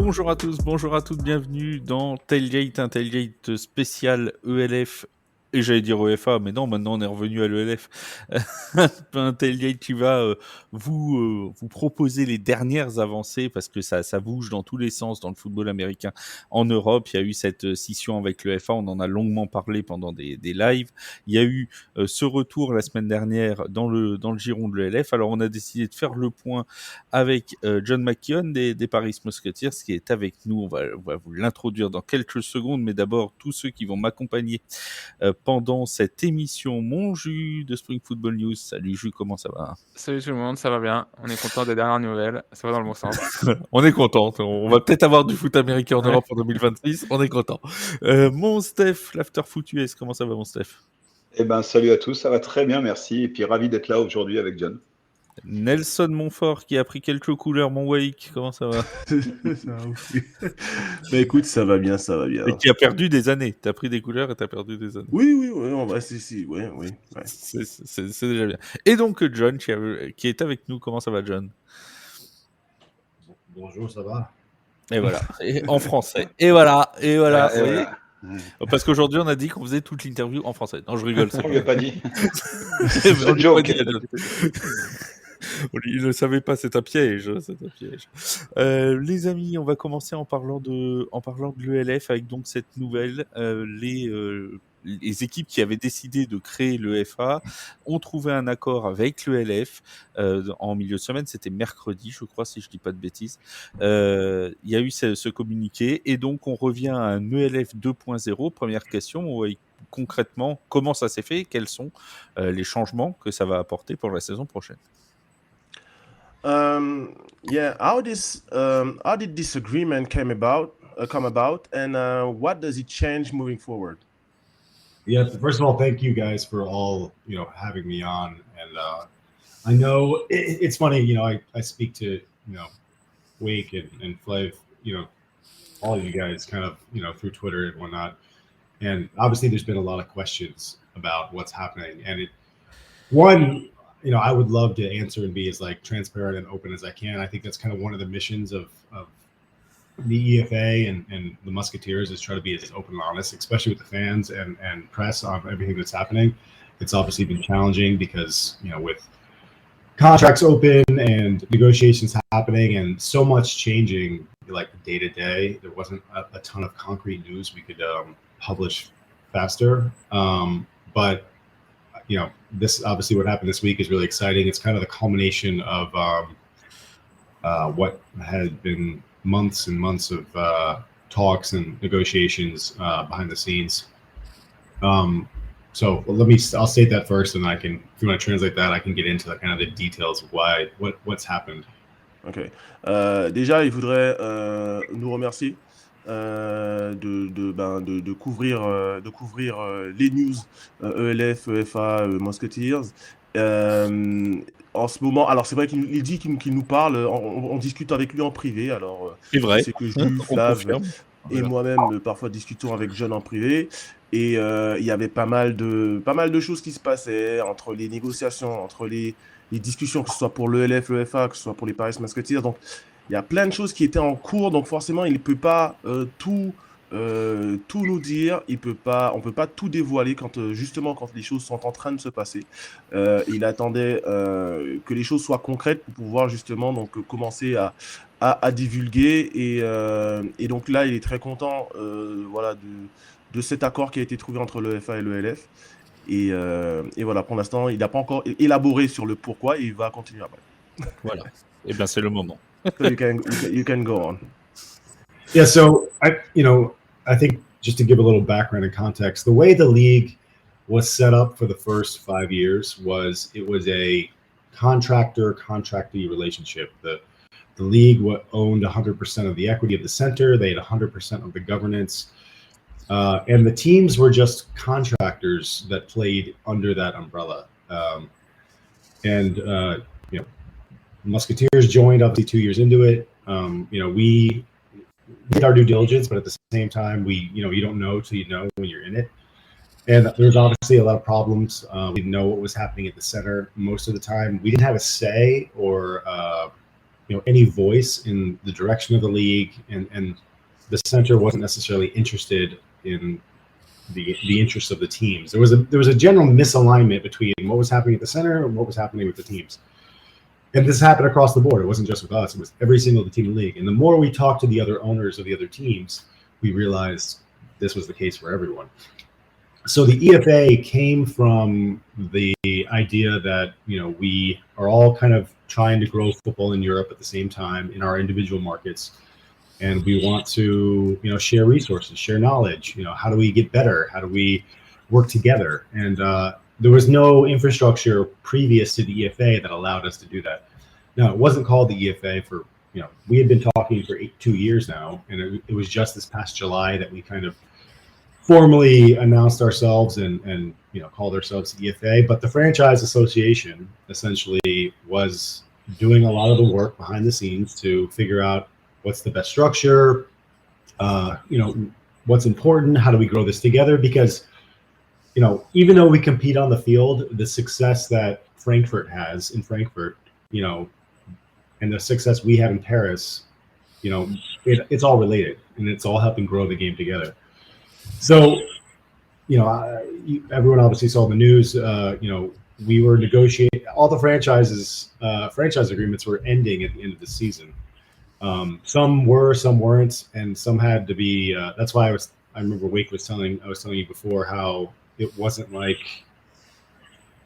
Bonjour à tous, bonjour à toutes, bienvenue dans Tailgate, un Tailgate spécial ELF, et j'allais dire EFA, mais non, maintenant on est revenu à l'ELF. Un Tailgate qui va vous proposer les dernières avancées, parce que ça bouge dans tous les sens dans le football américain. En Europe, il y a eu cette scission avec l'EFA, on en a longuement parlé pendant des lives. Il y a eu ce retour la semaine dernière dans le giron de l'ELF. Alors on a décidé de faire le point avec John McKeon des Paris Musketeers qui est avec nous. On va vous l'introduire dans quelques secondes, mais d'abord tous ceux qui vont m'accompagner pendant cette émission. Mon Jus de Spring Football News. Salut Jus, comment ça va? Salut tout le monde, ça va bien. On est content des dernières nouvelles. Ça va dans le bon sens. On est content. On va peut-être avoir du foot américain en Europe en 2026. On est content. Mon Steph, l'after foot US, comment ça va mon Steph? Eh ben, salut à tous, ça va très bien, merci. Et puis ravi d'être là aujourd'hui avec John. Nelson Montfort qui a pris quelques couleurs, mon Waick, comment ça va? Ça va aussi. Bah écoute, ça va bien, ça va bien. Et qui a perdu des années. T'as pris des couleurs et t'as perdu des années. Oui, en vrai, si, oui. Ouais. C'est déjà bien. Et donc John qui est avec nous, comment ça va John? Bonjour, ça va? Et voilà, et en français. Et voilà. Voilà. Parce qu'aujourd'hui, on a dit qu'on faisait toute l'interview en français. Non, je rigole. On lui a pas dit. C'est un joke. Il ne savait pas, c'est un piège. Les amis, on va commencer en parlant de l'ELF avec donc cette nouvelle. Les équipes qui avaient décidé de créer l'EFA ont trouvé un accord avec l'ELF en milieu de semaine. C'était mercredi, je crois, si je dis pas de bêtises. Il y a eu ce communiqué et donc on revient à un ELF 2.0. Première question, concrètement, comment ça s'est fait? Quels sont les changements que ça va apporter pour la saison prochaine? How did this agreement come about, and what does it change moving forward? Yeah, first of all, thank you guys for all, having me on. And I know it's funny, I speak to, Waick and Flav, all of you guys kind of, through Twitter and whatnot. And obviously there's been a lot of questions about what's happening. And I would love to answer and be as transparent and open as I can. I think that's kind of one of the missions of the EFA and the Musketeers is try to be as open and honest, especially with the fans and press on everything that's happening. It's obviously been challenging because, with contracts open and negotiations happening and so much changing day to day, there wasn't a ton of concrete news we could publish faster. But this obviously what happened this week is really exciting. It's kind of the culmination of what had been months and months of talks and negotiations behind the scenes. So I'll state that first, and if you want to translate that, I can get into kind of the details of what's happened. Ok. Déjà, il faudrait nous remercier de couvrir les news ELF, EFA, Musketeers. En ce moment, alors c'est vrai qu'il dit qu'il nous parle, on discute avec lui en privé. Alors c'est vrai. C'est que Julien, Flav et moi-même parfois discutons avec John en privé. Et il y avait pas mal de choses qui se passaient entre les négociations, entre les discussions, que ce soit pour l'ELF, l'EFA, que ce soit pour les Paris Musketeers. Donc il y a plein de choses qui étaient en cours, donc forcément il ne peut pas tout nous dire, on peut pas tout dévoiler quand les choses sont en train de se passer. Il attendait que les choses soient concrètes pour pouvoir justement commencer à divulguer et donc là il est très content de cet accord qui a été trouvé entre l'EFA et l'ELF et voilà, pour l'instant il n'a pas encore élaboré sur le pourquoi et il va continuer après. Voilà, et bien c'est le moment. So you can go on. Yeah, so I think just to give a little background and context, the way the league was set up for the first 5 years was a contractor-contractee relationship. The league owned 100% of the equity of the center. They had 100% of the governance. And the teams were just contractors that played under that umbrella. Musketeers joined obviously 2 years into it. We did our due diligence, but at the same time, you don't know till you know when you're in it. And there's obviously a lot of problems. We didn't know what was happening at the center most of the time. We didn't have a say or any voice in the direction of the league, and the center wasn't necessarily interested in the interests of the teams. There was a general misalignment between what was happening at the center and what was happening with the teams. And this happened across the board. It wasn't just with us. It was every single team in the league. And the more we talked to the other owners of the other teams, we realized this was the case for everyone. So the EFA came from the idea that, we are all kind of trying to grow football in Europe at the same time in our individual markets. And we want to, share resources, share knowledge. How do we get better? How do we work together? And there was no infrastructure previous to the EFA that allowed us to do that. Now, it wasn't called the EFA for, we had been talking for 2 years now. And it was just this past July that we kind of formally announced ourselves and called ourselves the EFA. But the Franchise Association essentially was doing a lot of the work behind the scenes to figure out what's the best structure, what's important, how do we grow this together? Because, even though we compete on the field, the success that Frankfurt has in Frankfurt, and the success we have in Paris, it's all related, and it's all helping grow the game together. So, everyone obviously saw the news. We were negotiating. All the franchise agreements were ending at the end of the season. Some were, some weren't, and some had to be. That's why I remember Waick was telling you before how it wasn't like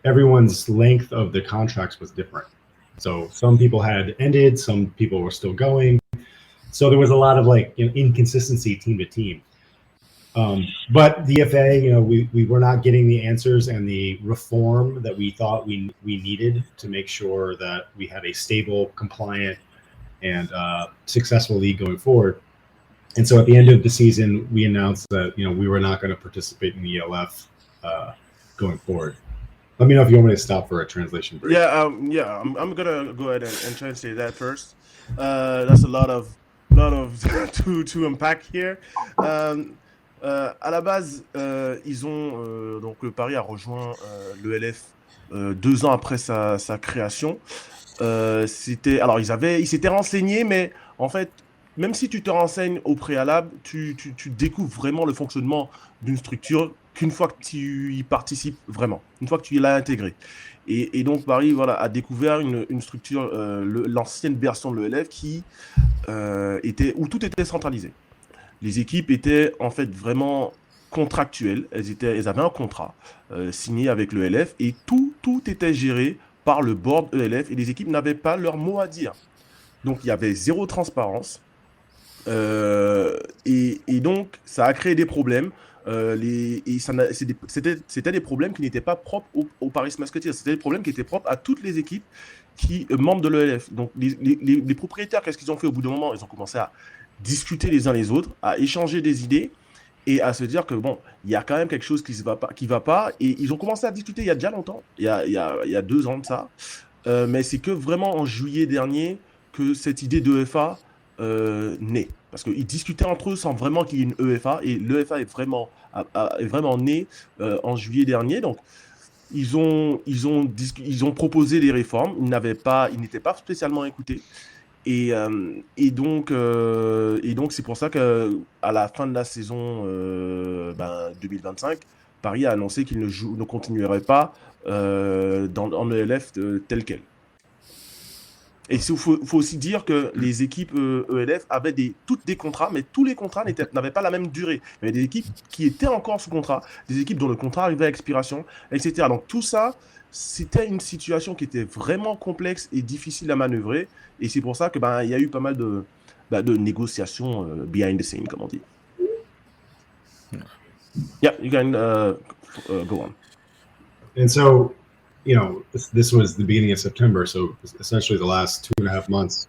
everyone's length of the contracts was different. So some people had ended, some people were still going. So there was a lot of inconsistency team to team. But the FA, we were not getting the answers and the reform that we thought we needed to make sure that we had a stable, compliant, and successful league going forward. And so at the end of the season, we announced that we were not going to participate in the ELF going forward. Let me know if you want me to stop for a translation break. I'm gonna go ahead and translate that first. That's a lot of to unpack here. À la base, ils ont donc le Paris a rejoint l'ELF 2 ans après sa création. Ils s'étaient renseignés, mais en fait, même si tu te renseignes au préalable, tu découvres vraiment le fonctionnement d'une structure qu'une fois que tu y participes vraiment, une fois que tu l'as intégré. Et donc Paris a découvert une structure, l'ancienne version de l'ELF où tout était centralisé. Les équipes étaient en fait vraiment contractuelles, elles avaient un contrat signé avec l'ELF et tout était géré par le board ELF et les équipes n'avaient pas leur mot à dire. Donc il y avait zéro transparence et donc ça a créé des problèmes. C'était des problèmes qui n'étaient pas propres au Paris Musketeers, c'était des problèmes qui étaient propres à toutes les équipes membres de l'ELF. Donc les propriétaires, qu'est-ce qu'ils ont fait au bout d'un moment? Ils ont commencé à discuter les uns les autres, à échanger des idées et à se dire que il y a quand même quelque chose qui va pas et ils ont commencé à discuter il y a déjà longtemps, il y a 2 ans de ça, mais c'est que vraiment en juillet dernier que cette idée d'EFA naît, parce qu'ils discutaient entre eux sans vraiment qu'il y ait une EFA et l'EFA est vraiment née en juillet dernier. Donc ils ont proposé des réformes, ils n'étaient pas spécialement écoutés. Et donc c'est pour ça qu'à la fin de la saison 2025, Paris a annoncé qu'il ne continuerait pas en ELF tel quel. Et il faut aussi dire que les équipes ELF avaient toutes des contrats, mais tous les contrats n'avaient pas la même durée. Il y avait des équipes qui étaient encore sous contrat, des équipes dont le contrat arrivait à expiration, etc. Donc tout ça, c'était une situation qui était vraiment complexe et difficile à manœuvrer. Et c'est pour ça que il y a eu pas mal de négociations behind the scene, comme on dit. Yeah, you can go on. And so, this was the beginning of September. So essentially the last 2.5 months,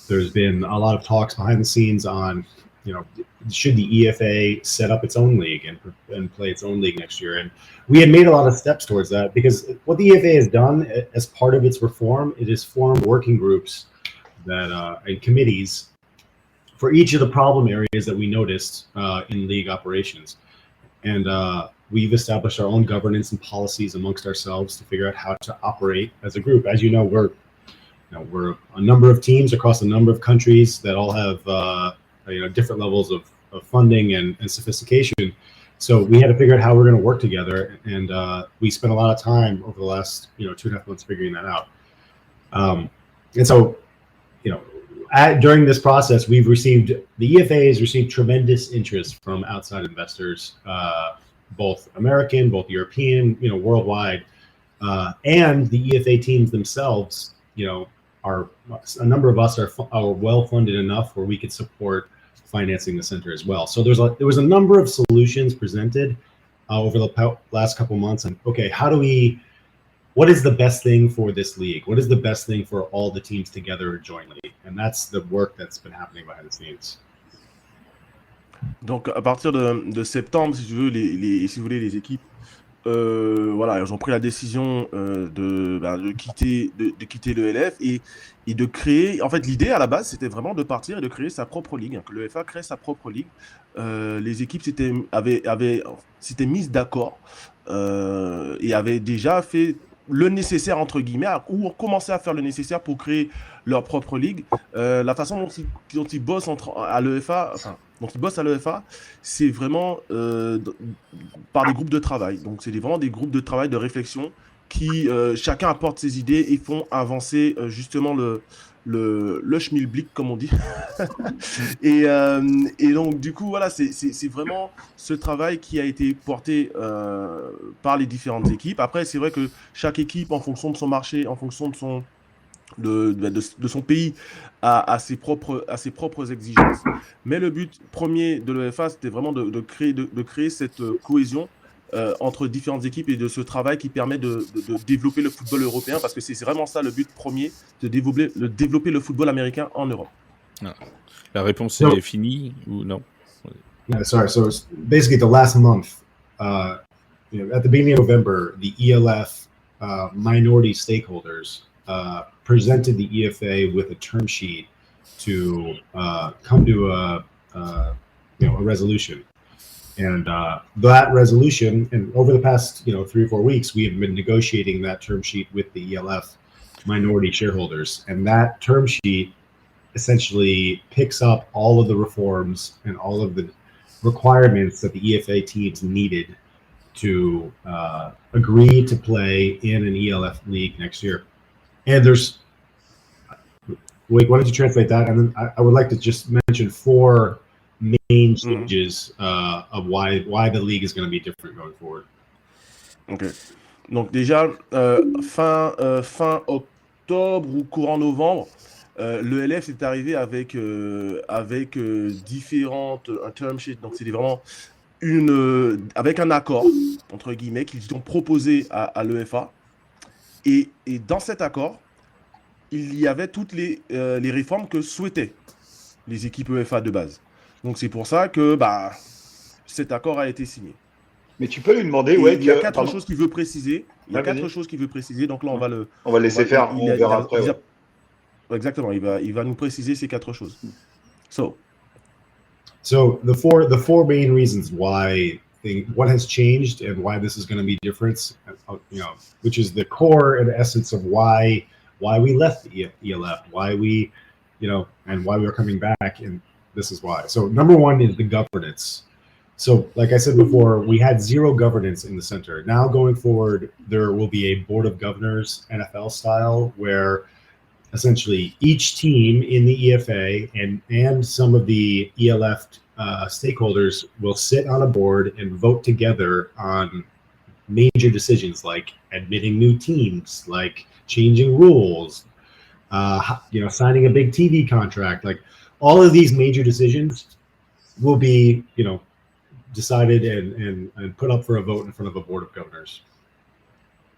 there's been a lot of talks behind the scenes on, should the EFA set up its own league and play its own league next year? And we had made a lot of steps towards that because what the EFA has done as part of its reform, it has formed working groups and committees for each of the problem areas that we noticed in league operations. And we've established our own governance and policies amongst ourselves to figure out how to operate as a group. As you know, we're we're a number of teams across a number of countries that all have different levels of funding and sophistication. So we had to figure out how we're going to work together, and we spent a lot of time over the last 2.5 months figuring that out. And so, during this process, the EFA has received tremendous interest from outside investors, both American, both European, worldwide, and the EFA teams themselves. Are a number of us are well funded enough where we could support financing the center as well. So there was a number of solutions presented over the last couple months. And okay, what is the best thing for this league? What is the best thing for all the teams together jointly? And that's the work that's been happening behind the scenes. Donc à partir de septembre, si vous voulez, les équipes, elles ont pris la décision de quitter l'ELF et de créer. En fait, l'idée à la base, c'était vraiment de partir et de créer sa propre ligue. Que l'UEFA crée sa propre ligue. Les équipes s'étaient mises d'accord et avaient déjà fait le nécessaire entre guillemets, ou ont commencé à faire le nécessaire pour créer leur propre ligue. La façon dont ils bossent à l'UEFA, donc ils bossent à l'UEFA, c'est vraiment par des groupes de travail. Donc c'est vraiment des groupes de travail, de réflexion qui chacun apporte ses idées et font avancer justement le schmilblick, comme on dit. et donc du coup voilà, c'est vraiment ce travail qui a été porté par les différentes équipes. Après c'est vrai que chaque équipe, en fonction de son marché, en fonction de son pays, a ses propres exigences. Mais le but premier de l'UEFA, c'était vraiment de créer cette cohésion entre différentes équipes et de ce travail qui permet de développer le football européen, parce que c'est vraiment ça le but premier, de développer le football américain en Europe. La réponse est finie ou non? Yeah, sorry. So it's basically the last month, at the beginning of November, the ELF minority stakeholders presented the EFA with a term sheet to come to a resolution. And that resolution, and over the past 3 or 4 weeks, we have been negotiating that term sheet with the ELF minority shareholders. And that term sheet essentially picks up all of the reforms and all of the requirements that the EFA teams needed to agree to play in an ELF league next year. And there's, Waick, why don't you translate that? And then I would like to just mention 4 main changes of why the league is going to be different going forward. Ok. Donc déjà, fin octobre ou courant novembre, l'ELF est arrivé avec différentes term sheets. Donc c'est vraiment avec un accord entre guillemets qu'ils ont proposé à l'UEFA. Et dans cet accord, il y avait toutes les réformes que souhaitaient les équipes UEFA de base. Donc c'est pour ça que cet accord a été signé. Mais tu peux lui demander, il y a 4 choses qu'il veut préciser. Donc là, on va le laisser faire, on verra après. Exactement, il va nous préciser ces 4 choses. So the four main reasons what has changed and why this is going to be different, which is the core and essence of why we left the ELF, why we, and why we're coming back, and this is why. So number 1 is the governance. So like I said before, we had 0 governance in the center. Now going forward, there will be a board of governors, NFL style, where essentially each team in the EFA and some of the ELF stakeholders will sit on a board and vote together on major decisions like admitting new teams, like changing rules, signing a big TV contract. Like all of these major decisions will be, decided and put up for a vote in front of a board of governors.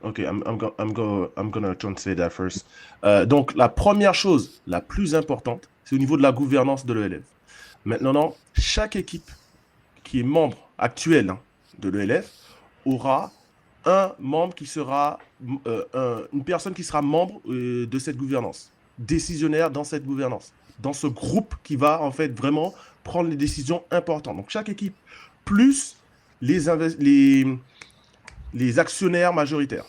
Okay, I'm gonna translate that first. Donc la première chose, la plus importante, c'est au niveau de la gouvernance de l'ELF. Maintenant, chaque équipe qui est membre actuel de l'ELF aura un membre qui sera une personne qui sera membre de cette gouvernance, décisionnaire dans cette gouvernance, dans ce groupe qui va en fait vraiment prendre les décisions importantes. Donc chaque équipe plus les actionnaires majoritaires,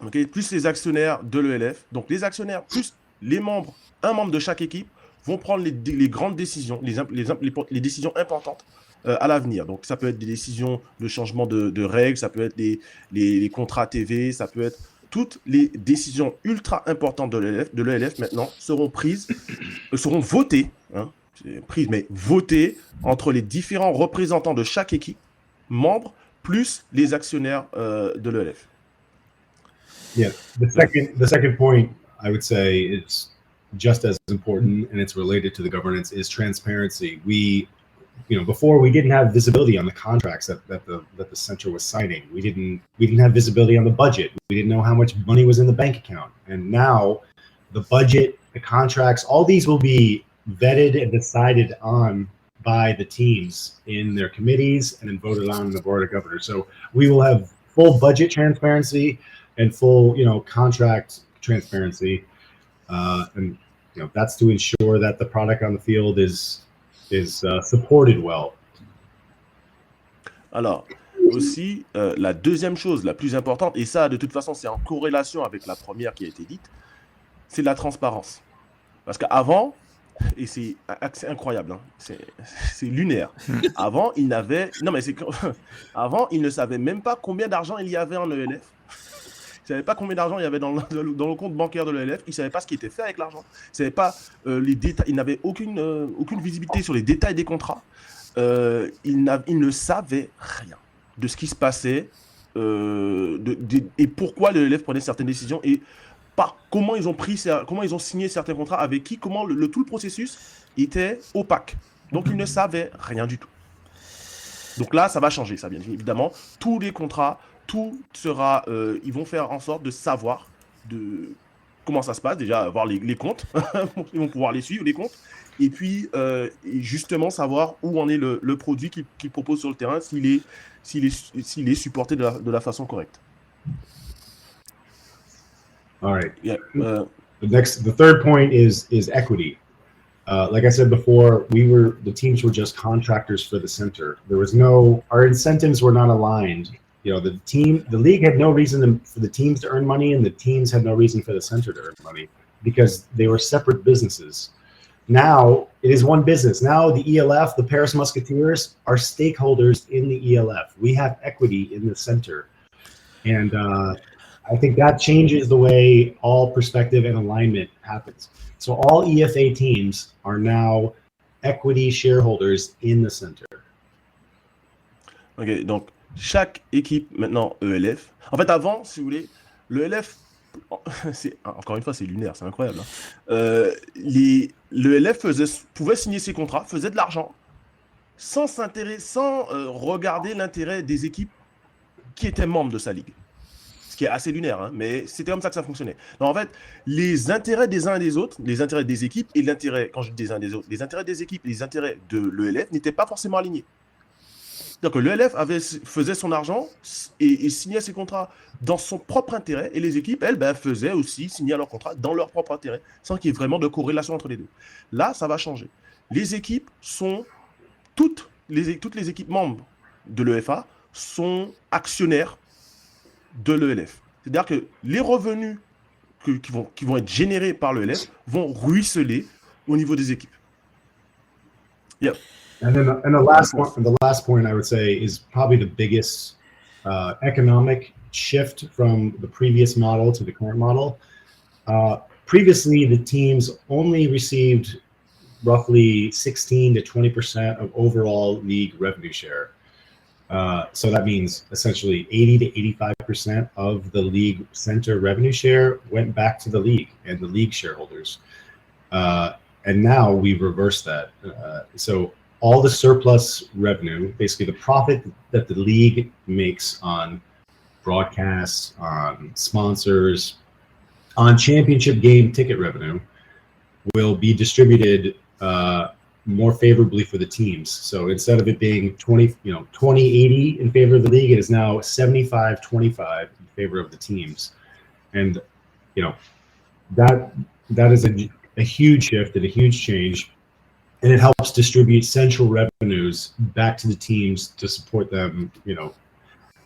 okay, plus les actionnaires de l'ELF. Donc les actionnaires plus un membre de chaque équipe vont prendre les grandes décisions, les décisions importantes à l'avenir. Donc, ça peut être des décisions de changement de règles, ça peut être les contrats TV, ça peut être toutes les décisions ultra importantes de l'ELF maintenant seront votées, mais votées entre les différents représentants de chaque équipe, membres, plus les actionnaires de l'ELF. Yeah, the second point I would say it's just as important, and it's related to the governance, is transparency. Before we didn't have visibility on the contracts that the center was signing. We didn't have visibility on the budget. We didn't know how much money was in the bank account. And now the budget, the contracts, all these will be vetted and decided on by the teams in their committees and then voted on in the board of governors. So we will have full budget transparency and full, contract transparency. And that's to ensure that the product on the field is supported well. Alors, aussi, la deuxième chose la plus importante, et ça, de toute façon, c'est en corrélation avec la première qui a été dite, c'est la transparence. Parce qu'avant, et c'est incroyable, c'est lunaire. Avant, avant, ils ne savaient même pas combien d'argent il y avait en ELF. Ils ne savaient pas combien d'argent il y avait dans le compte bancaire de l'ELF. Ils ne savaient pas ce qui était fait avec l'argent. Ils ne savaient pas les détails. Ils n'avaient aucune visibilité sur les détails des contrats. Ils ne savaient rien de ce qui se passait et pourquoi l'ELF prenait certaines décisions et comment ils ont signé certains contrats, avec qui, comment tout le processus était opaque. Donc, ils ne savaient rien du tout. Donc là, ça va changer, ça, bien évidemment. Tous les contrats, tout sera... ils vont faire en sorte de savoir comment ça se passe. Déjà, avoir les comptes. Ils vont pouvoir les suivre, les comptes. Et puis, justement, savoir où en est le produit qu'ils proposent sur le terrain, s'il est supporté de la façon correcte. All right. Yeah. The third point is equity. Like I said before, the teams were just contractors for the center. Our incentives were not aligned. The league had no reason for the teams to earn money, and the teams had no reason for the center to earn money because they were separate businesses. Now it is one business. Now the ELF, the Paris Musketeers, are stakeholders in the ELF. We have equity in the center, and I think that changes the way all perspective and alignment happens. So all EFA teams are now equity shareholders in the center. Ok, donc chaque équipe maintenant ELF. En fait, avant, si vous voulez, l'ELF, encore une fois, c'est lunaire, c'est incroyable. L'ELF pouvait signer ses contrats, faisait de l'argent, sans regarder l'intérêt des équipes qui étaient membres de sa ligue. Ce qui est assez lunaire, mais c'était comme ça que ça fonctionnait. Donc, en fait, les intérêts des uns et des autres, les intérêts des équipes et quand je dis des uns et des autres, les intérêts des équipes et les intérêts de l'ELF n'étaient pas forcément alignés. C'est-à-dire que l'ELF faisait son argent et signait ses contrats dans son propre intérêt, et les équipes, elles, faisaient aussi signer leurs contrats dans leur propre intérêt, sans qu'il y ait vraiment de corrélation entre les deux. Là, ça va changer. Les équipes sont toutes les équipes membres de l'EFA sont actionnaires de l'ELF. C'est-à-dire que les revenus qui vont être générés par l'ELF vont ruisseler au niveau des équipes. Yeah. And the last point I would say is probably the biggest economic shift from the previous model to the current model. Previously, the teams only received roughly 16 to 20% of overall league revenue share. So that means essentially 80 to 85% of the league center revenue share went back to the league and the league shareholders. And now we've reversed that. So all the surplus revenue, basically the profit that the league makes on broadcasts, on sponsors, on championship game ticket revenue, will be distributed more favorably for the teams. So instead of it being 20-80 in favor of the league, it is now 75-25 in favor of the teams. And that is a huge shift and a huge change, and it helps distribute central revenues back to the teams to support them,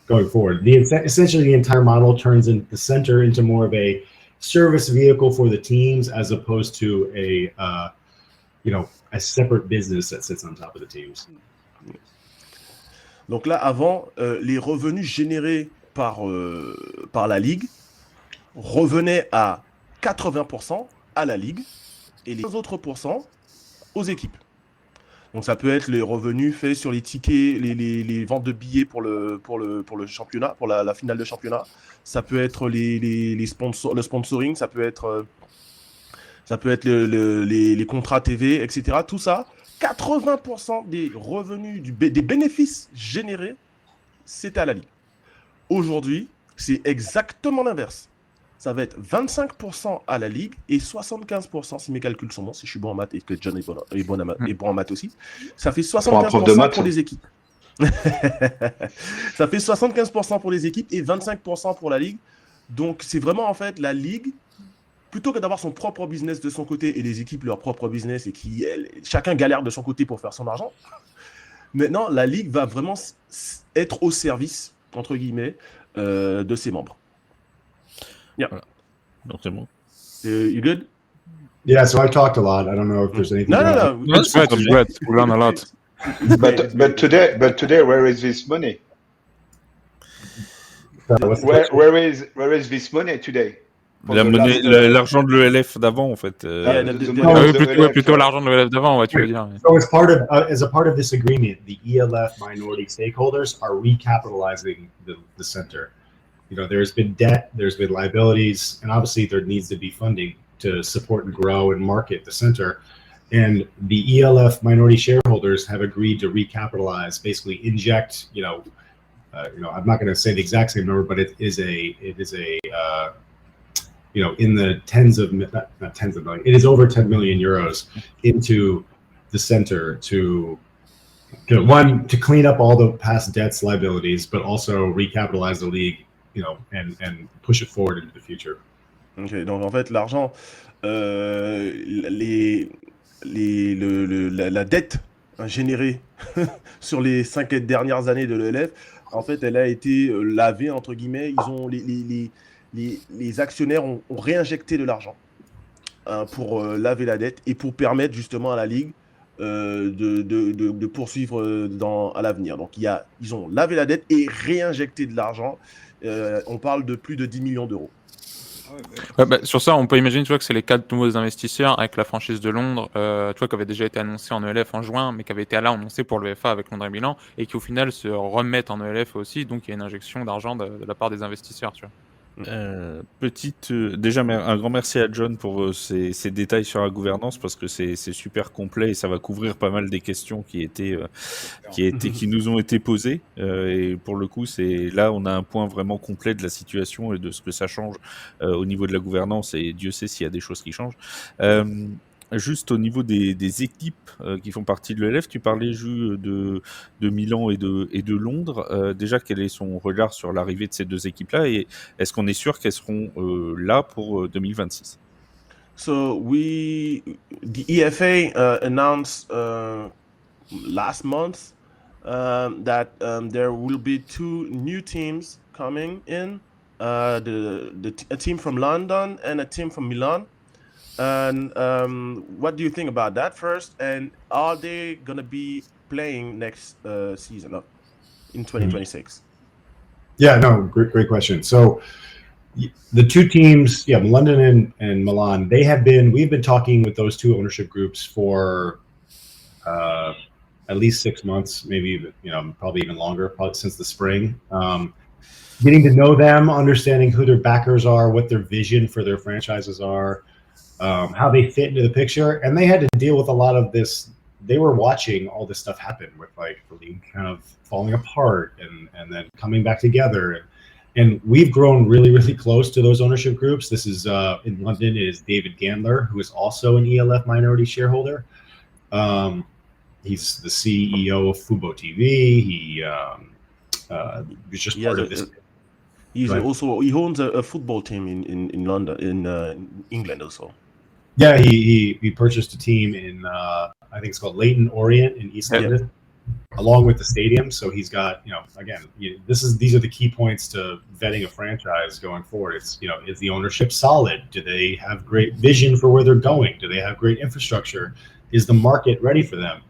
going forward. Essentially the entire model turns the center into more of a service vehicle for the teams as opposed to a separate business that sits on top of the teams. Donc là, avant, les revenus générés par la ligue revenaient à 80% à la ligue et les autres pourcents aux équipes. Donc ça peut être les revenus faits sur les tickets, les ventes de billets pour le championnat, pour la finale de championnat. Ça peut être les sponsors, le sponsoring, ça peut être les contrats TV, etc. Tout ça, 80% des revenus, des bénéfices générés, c'était à la ligue. Aujourd'hui, c'est exactement l'inverse. Ça va être 25% à la ligue et 75%, si mes calculs sont bons, si je suis bon en maths et que John est bon en maths aussi, ça fait 75% pour les équipes. Ça fait 75% pour les équipes et 25% pour la ligue. Donc, c'est vraiment en fait la ligue, plutôt que d'avoir son propre business de son côté et les équipes leur propre business et chacun galère de son côté pour faire son argent. Maintenant, la ligue va vraiment être au service, entre guillemets, de ses membres. Yeah. Voilà. Donc c'est bon. You good? Yeah, so I talked a lot. I don't know if there's anything. No. It's good. We learn a lot. But today, where is this money? Where is this money today? L'argent de l'ELF d'avant, en fait. Plutôt l'argent de l'ELF d'avant, ouais, tu veux dire. So as a part of this agreement, the ELF minority stakeholders are recapitalizing the center. There's been debt, there's been liabilities, and obviously there needs to be funding to support and grow and market the center. And the ELF minority shareholders have agreed to recapitalize, basically inject, I'm not going to say the exact same number, but it is a in the not tens of million, it is over 10 million euros into the center to clean up all the past debts, liabilities, but also recapitalize the league, and push it forward into the future. Ok, donc en fait, l'argent, la dette générée sur les 5 dernières années de l'ELF, en fait, elle a été lavée, entre guillemets. Ils ont les actionnaires ont réinjecté de l'argent pour laver la dette et pour permettre justement à la ligue de poursuivre à l'avenir. Donc ils ont lavé la dette et réinjecté de l'argent. On parle de plus de 10 millions d'euros. Sur ça, on peut imaginer, que c'est les 4 nouveaux investisseurs avec la franchise de Londres, qui avait déjà été annoncé en ELF en juin, mais qui avait été annoncé pour l'UEFA avec Londres et Milan, et qui au final se remettent en ELF aussi. Donc il y a une injection d'argent de la part des investisseurs, Déjà un grand merci à John pour ces détails sur la gouvernance, parce que c'est super complet et ça va couvrir pas mal des questions qui nous ont été posées, et pour le coup là on a un point vraiment complet de la situation et de ce que ça change au niveau de la gouvernance, et Dieu sait s'il y a des choses qui changent. Juste au niveau des équipes qui font partie de l'ELF, tu parlais de Milan et de Londres. Déjà, quel est son regard sur l'arrivée de ces deux équipes-là, et est-ce qu'on est sûr qu'elles seront là pour 2026? So the EFA announced last month that there will be 2 new teams coming in, a team from London and a team from Milan. And what do you think about that first? And are they going to be playing next season in 2026? Yeah, no, great question. So the 2 teams, London and Milan, we've been talking with those 2 ownership groups for at least 6 months, maybe probably even longer, probably since the spring. Getting to know them, understanding who their backers are, what their vision for their franchises are. How they fit into the picture, and they had to deal with a lot of this. They were watching all this stuff happen with the league kind of falling apart and then coming back together. And we've grown really, really close to those ownership groups. This is in London is David Gandler, who is also an ELF minority shareholder. He's the CEO of Fubo TV. He was just part of this. He owns a football team in London, in England also. Yeah, he purchased a team in I think it's called Leighton Orient in East London. along with the stadium. So he's got, again, these are the key points to vetting a franchise going forward. It's, is the ownership solid? Do they have great vision for where they're going? Do they have great infrastructure? Is the market ready for them?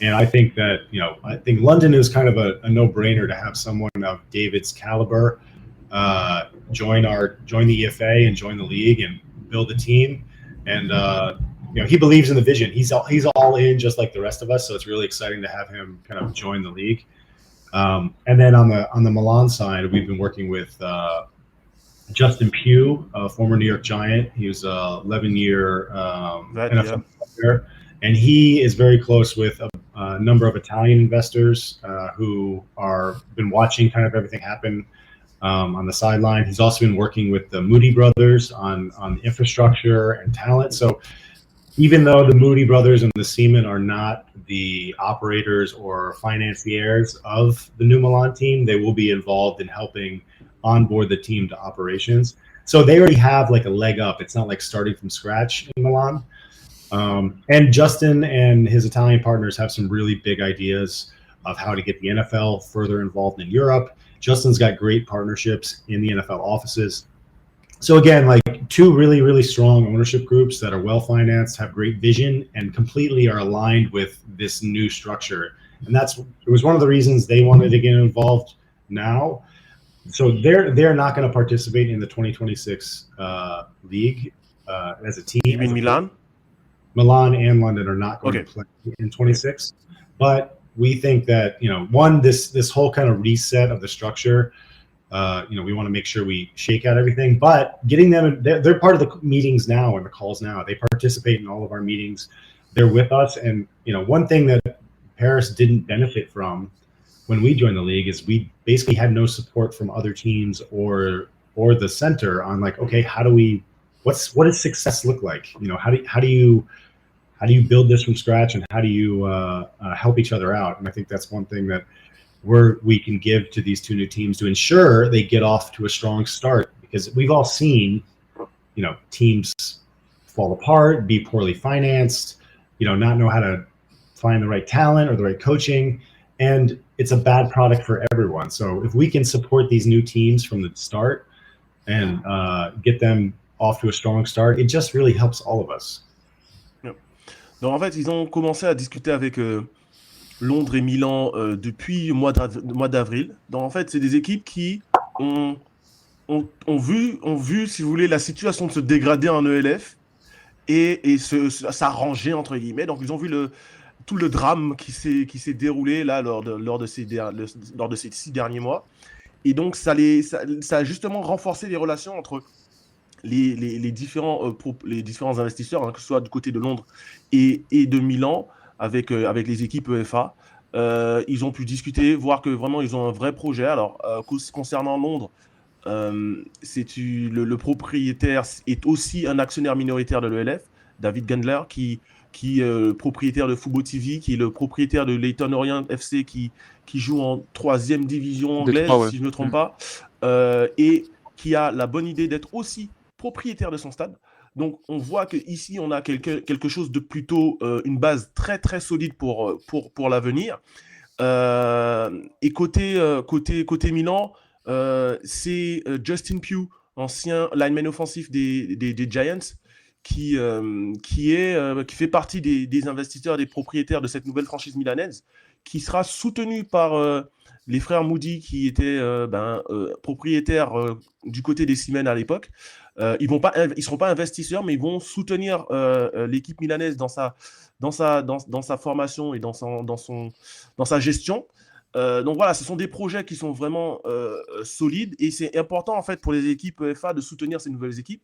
And I think that, I think London is kind of a no-brainer to have someone of David's caliber join the EFA and join the league and build a team. And he believes in the vision. He's all in, just like the rest of us. So it's really exciting to have him kind of join the league. And then on the Milan side, we've been working with Justin Pugh, a former New York Giant. He was 11-year NFL player. And he is very close with a number of Italian investors who are been watching kind of everything happen on the sideline. He's also been working with the Moody brothers on infrastructure and talent. So even though the Moody brothers and the Seaman are not the operators or financiers of the new Milan team, they will be involved in helping onboard the team to operations. So they already have like a leg up. It's not like starting from scratch in Milan. And Justin and his Italian partners have some really big ideas of how to get the NFL further involved in Europe. Justin's got great partnerships in the NFL offices. So again, like two really, really strong ownership groups that are well-financed, have great vision, and completely are aligned with this new structure. And it was one of the reasons they wanted to get involved now. So they're not going to participate in the 2026 league as a team. You mean Milan? Milan and London are not going to play in 26. But we think that, this whole kind of reset of the structure, we want to make sure we shake out everything, but getting them, they're part of the meetings now and the calls now. They participate in all of our meetings. They're with us. And, one thing that Paris didn't benefit from when we joined the league is we basically had no support from other teams or the center on like, okay, what does success look like? How do you build this from scratch, and how do you help each other out? And I think that's one thing that we can give to these two new teams to ensure they get off to a strong start, because we've all seen, teams fall apart, be poorly financed, not know how to find the right talent or the right coaching, and it's a bad product for everyone. So if we can support these new teams from the start and get them off to a strong start, it just really helps all of us. Donc en fait, ils ont commencé à discuter avec Londres et Milan depuis le mois d'avril. Donc en fait, c'est des équipes qui ont vu, si vous voulez, la situation se dégrader en ELF et s'arranger, entre guillemets. Donc ils ont vu tout le drame qui s'est déroulé là lors de ces 6 derniers mois. Et donc ça a justement renforcé les relations entre les différents investisseurs, que ce soit du côté de Londres et de Milan, avec les équipes UEFA. Ils ont pu discuter, voir que vraiment ils ont un vrai projet. Alors concernant Londres, le propriétaire est aussi un actionnaire minoritaire de l'ELF, David Gandler, qui est propriétaire de Fubo TV, qui est le propriétaire de Leyton Orient FC, qui joue en 3e division anglaise, si je ne me trompe pas, et qui a la bonne idée d'être aussi propriétaire de son stade. Donc on voit qu'ici on a quelque chose de plutôt une base très très solide pour l'avenir. Et côté Milan, c'est Justin Pugh, ancien lineman offensif des Giants, qui fait partie des investisseurs, des propriétaires de cette nouvelle franchise milanaise, qui sera soutenu par les frères Moody, qui étaient propriétaires du côté des Seamen à l'époque. Ils seront pas investisseurs, mais ils vont soutenir l'équipe milanaise dans sa formation et dans sa gestion. Donc voilà, ce sont des projets qui sont vraiment solides, et c'est important en fait pour les équipes UEFA de soutenir ces nouvelles équipes,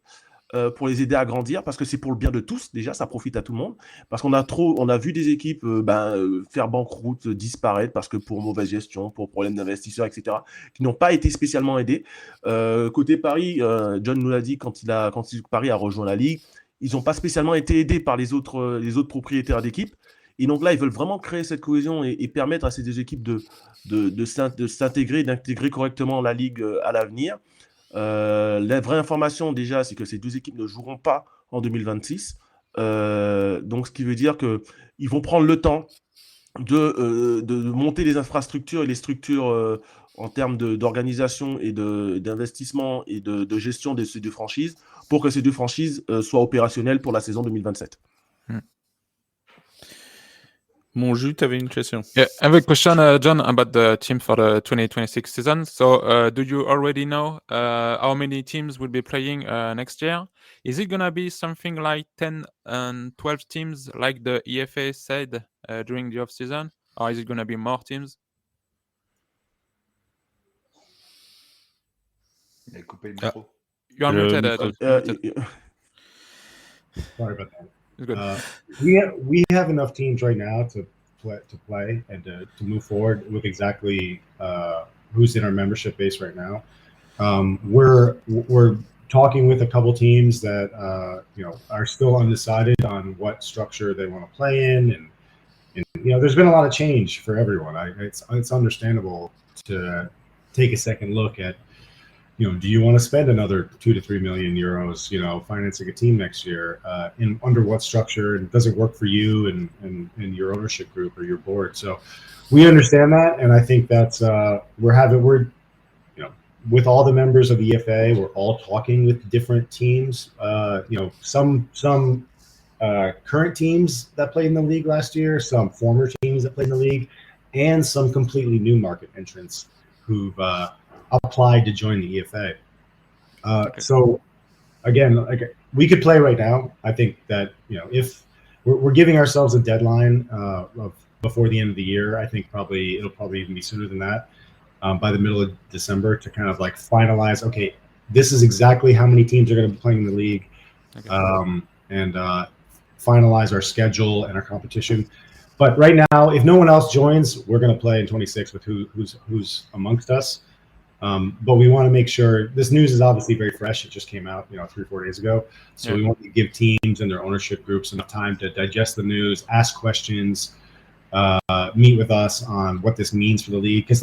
pour les aider à grandir, parce que c'est pour le bien de tous. Déjà, ça profite à tout le monde, parce qu'on a vu des équipes faire banqueroute, disparaître, parce que pour mauvaise gestion, pour problème d'investisseurs, etc., qui n'ont pas été spécialement aidés. Côté Paris, John nous l'a dit, quand Paris a rejoint la Ligue, ils n'ont pas spécialement été aidés par les autres propriétaires d'équipes. Et donc là, ils veulent vraiment créer cette cohésion et permettre à ces deux équipes de s'intégrer, d'intégrer correctement la Ligue à l'avenir. La vraie information déjà, c'est que ces deux équipes ne joueront pas en 2026. Donc ce qui veut dire qu'ils vont prendre le temps de monter les infrastructures et les structures en termes d'organisation et d'investissement et de gestion de ces deux franchises pour que ces deux franchises soient opérationnelles pour la saison 2027. Mon jus, tu avais une question. Yeah, I have a question, John, about the team for the 2026 season. So, do you already know how many teams will be playing next year? Is it gonna be something like 10 and 12 teams, like the EFA said during the off season, or is it gonna be more teams? Il a coupé le micro. You are muted, John. Sorry about that. It's good. We have enough teams right now to play and to move forward with exactly who's in our membership base right now. We're talking with a couple teams that are still undecided on what structure they want to play in, and there's been a lot of change for everyone. It's understandable to take a second look at, do you want to spend another 2 to 3 million euros, financing a team next year, under what structure, and does it work for you and your ownership group or your board? So we understand that, and I think that's we're with all the members of the EFA, we're all talking with different teams. Some current teams that played in the league last year, some former teams that played in the league, and some completely new market entrants who've applied to join the EFA. So again, we could play right now. I think that if we're giving ourselves a deadline of before the end of the year, I think it'll probably even be sooner than that, by the middle of December, to kind of finalize. Okay, this is exactly how many teams are going to be playing in the league, and finalize our schedule and our competition. But right now, if no one else joins, we're going to play in 26 with who's amongst us. But we want to make sure this news is obviously very fresh. It just came out, 3-4 days ago. So we want to give teams and their ownership groups enough time to digest the news, ask questions, meet with us on what this means for the league. Because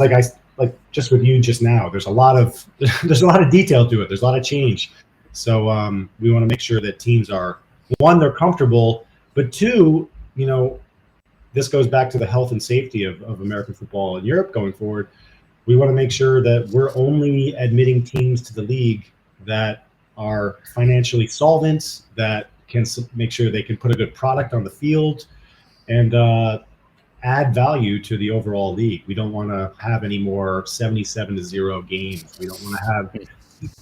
just with you just now, there's a lot of detail to it. There's a lot of change. So we want to make sure that teams are, one, they're comfortable, but two, this goes back to the health and safety of American football in Europe going forward. We want to make sure that we're only admitting teams to the league that are financially solvent, that can make sure they can put a good product on the field, and add value to the overall league. We don't want to have any more 77-0 games. We don't want to have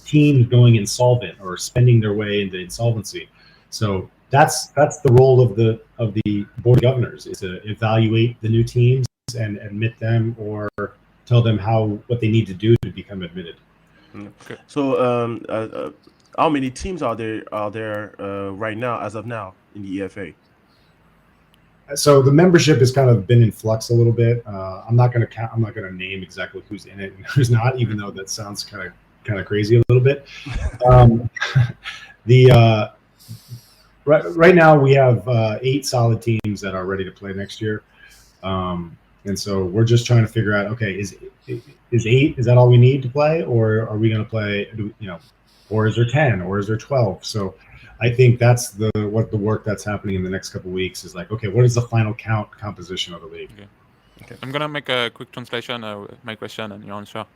teams going insolvent or spending their way into insolvency. So that's the role of the board of governors, is to evaluate the new teams and admit them, or tell them what they need to do to become admitted. Okay. So how many teams are there right now, as of now, in the EFA? So the membership has kind of been in flux a little bit. I'm not going to name exactly who's in it and who's not, even though that sounds kind of crazy a little bit. Right now we have 8 solid teams that are ready to play next year. And so we're just trying to figure out, okay, is 8, is that all we need to play, or are we going to play, or is there 10, or is there 12? So I think that's what the work that's happening in the next couple of weeks is okay, what is the final composition of the league? Okay. I'm going to make a quick translation of my question and your answer.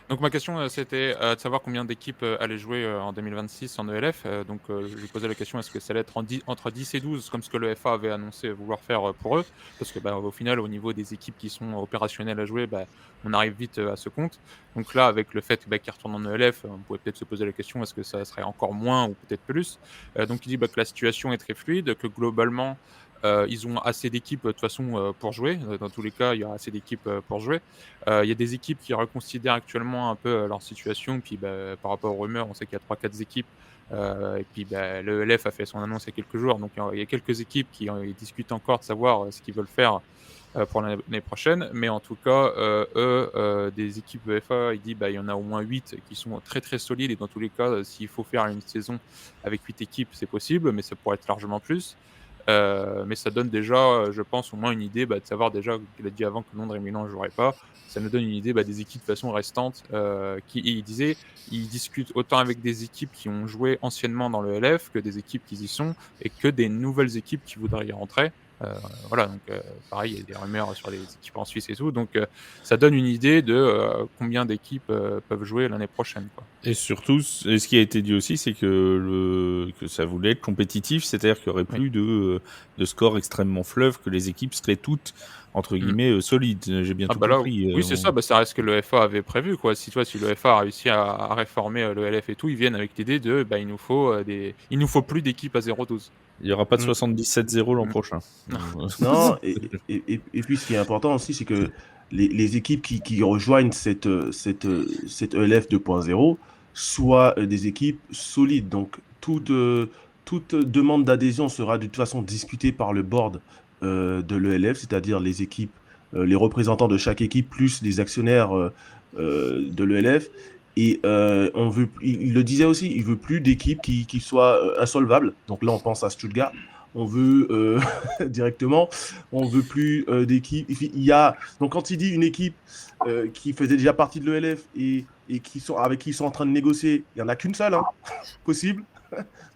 Donc ma question c'était de savoir combien d'équipes allaient jouer en 2026 en ELF. Donc je lui posais la question, est-ce que ça allait être entre 10 et 12 comme ce que le FA avait annoncé vouloir faire pour eux, parce que au final au niveau des équipes qui sont opérationnelles à jouer, on arrive vite à ce compte. Donc là avec le fait qu'ils retournent en ELF, on pourrait peut-être se poser la question, est-ce que ça serait encore moins ou peut-être plus. Donc il dit que la situation est très fluide, que globalement ils ont assez d'équipes de toute façon pour jouer. Dans tous les cas, il y aura assez d'équipes pour jouer. Il y a des équipes qui reconsidèrent actuellement un peu leur situation. Puis par rapport aux rumeurs, on sait qu'il y a 3-4 équipes. Et puis le LF a fait son annonce il y a quelques jours. Donc il y a quelques équipes qui discutent encore de savoir ce qu'ils veulent faire pour l'année prochaine. Mais en tout cas, des équipes UEFA, il dit il y en a au moins 8 qui sont très très solides. Et dans tous les cas, s'il faut faire une saison avec 8 équipes, c'est possible. Mais ça pourrait être largement plus. Mais ça donne déjà, je pense, au moins une idée de savoir déjà qu'il a dit avant que Londres et Milan ne joueraient pas. Ça nous donne une idée des équipes de façon restante il disait, ils discutent autant avec des équipes qui ont joué anciennement dans le LF que des équipes qui y sont et que des nouvelles équipes qui voudraient y rentrer. Voilà, donc pareil, il y a des rumeurs sur les équipes en Suisse et tout, donc ça donne une idée de combien d'équipes peuvent jouer l'année prochaine, quoi. Et surtout, et ce qui a été dit aussi, c'est que ça voulait être compétitif, c'est-à-dire qu'il n'y aurait plus de score extrêmement fleuve, que les équipes seraient toutes, entre guillemets, solides. J'ai bien tout Bah là, compris. oui, c'est ça, ça reste ce que le FA avait prévu, quoi. Si le FA a réussi à réformer le LF et tout, ils viennent avec l'idée de il nous faut plus d'équipes à 0-12. Il n'y aura pas de 77-0 l'an prochain. Non, et puis ce qui est important aussi, c'est que les équipes qui rejoignent cette ELF 2.0 soient des équipes solides. Donc, toute demande d'adhésion sera de toute façon discutée par le board de l'ELF, c'est-à-dire les équipes, les représentants de chaque équipe, plus les actionnaires de l'ELF. Et il le disait aussi, il veut plus d'équipes qui soient insolvables. Donc là, on pense à Stuttgart. On veut directement, on veut plus d'équipes. Donc quand il dit une équipe qui faisait déjà partie de l'ELF et avec qui ils sont en train de négocier, il n'y en a qu'une seule possible.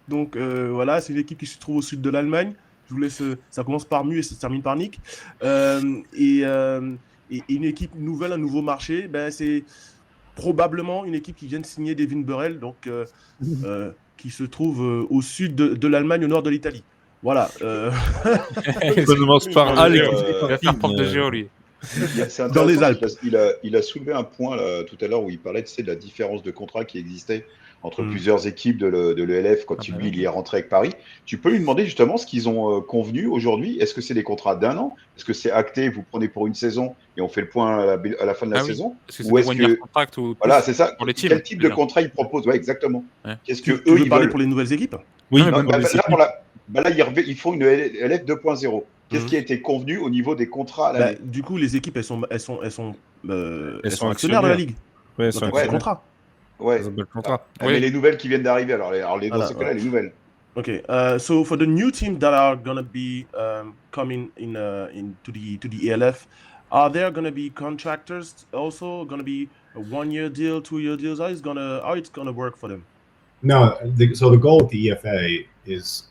Donc voilà, c'est une équipe qui se trouve au sud de l'Allemagne. Je vous laisse, ça commence par Mu et ça se termine par Nick. Et une équipe nouvelle, un nouveau marché, c'est probablement une équipe qui vient de signer Devin Burrell, donc qui se trouve au sud de l'Allemagne, au nord de l'Italie. Voilà. On commence par A, il va faire prof de géo, lui. C'est Dans les Alpes. Parce il a soulevé un point là, tout à l'heure où il parlait de la différence de contrat qui existait entre plusieurs équipes de l'ELF quand lui il y est rentré avec Paris. Tu peux lui demander justement ce qu'ils ont convenu aujourd'hui. Est-ce que c'est des contrats d'1 an? Est-ce que c'est acté, vous prenez pour une saison et on fait le point à la fin de la saison? Ou est-ce que contract voilà, c'est ça. Pour les teams, quel type de contrat ils proposent? Ouais, exactement. Ouais. Qu'est-ce que Tu eux veux ils parler veulent? pour les nouvelles équipes? Oui, là, ils font une LF 2.0. Qu'est-ce qui a été convenu au niveau des contrats à l'année? Du coup, les équipes, elles sont actionnaires de la ligue. Ouais, Donc, elles ont un contrat. Ouais. Mais les nouvelles qui viennent d'arriver, alors dans ce cas-là, les nouvelles. Okay, so for the new teams that are going to be coming to the ELF, are there going to be contractors also going to be a 1-year deal, 2-year deals? How it's going to work for them? No, so the goal with the EFA is,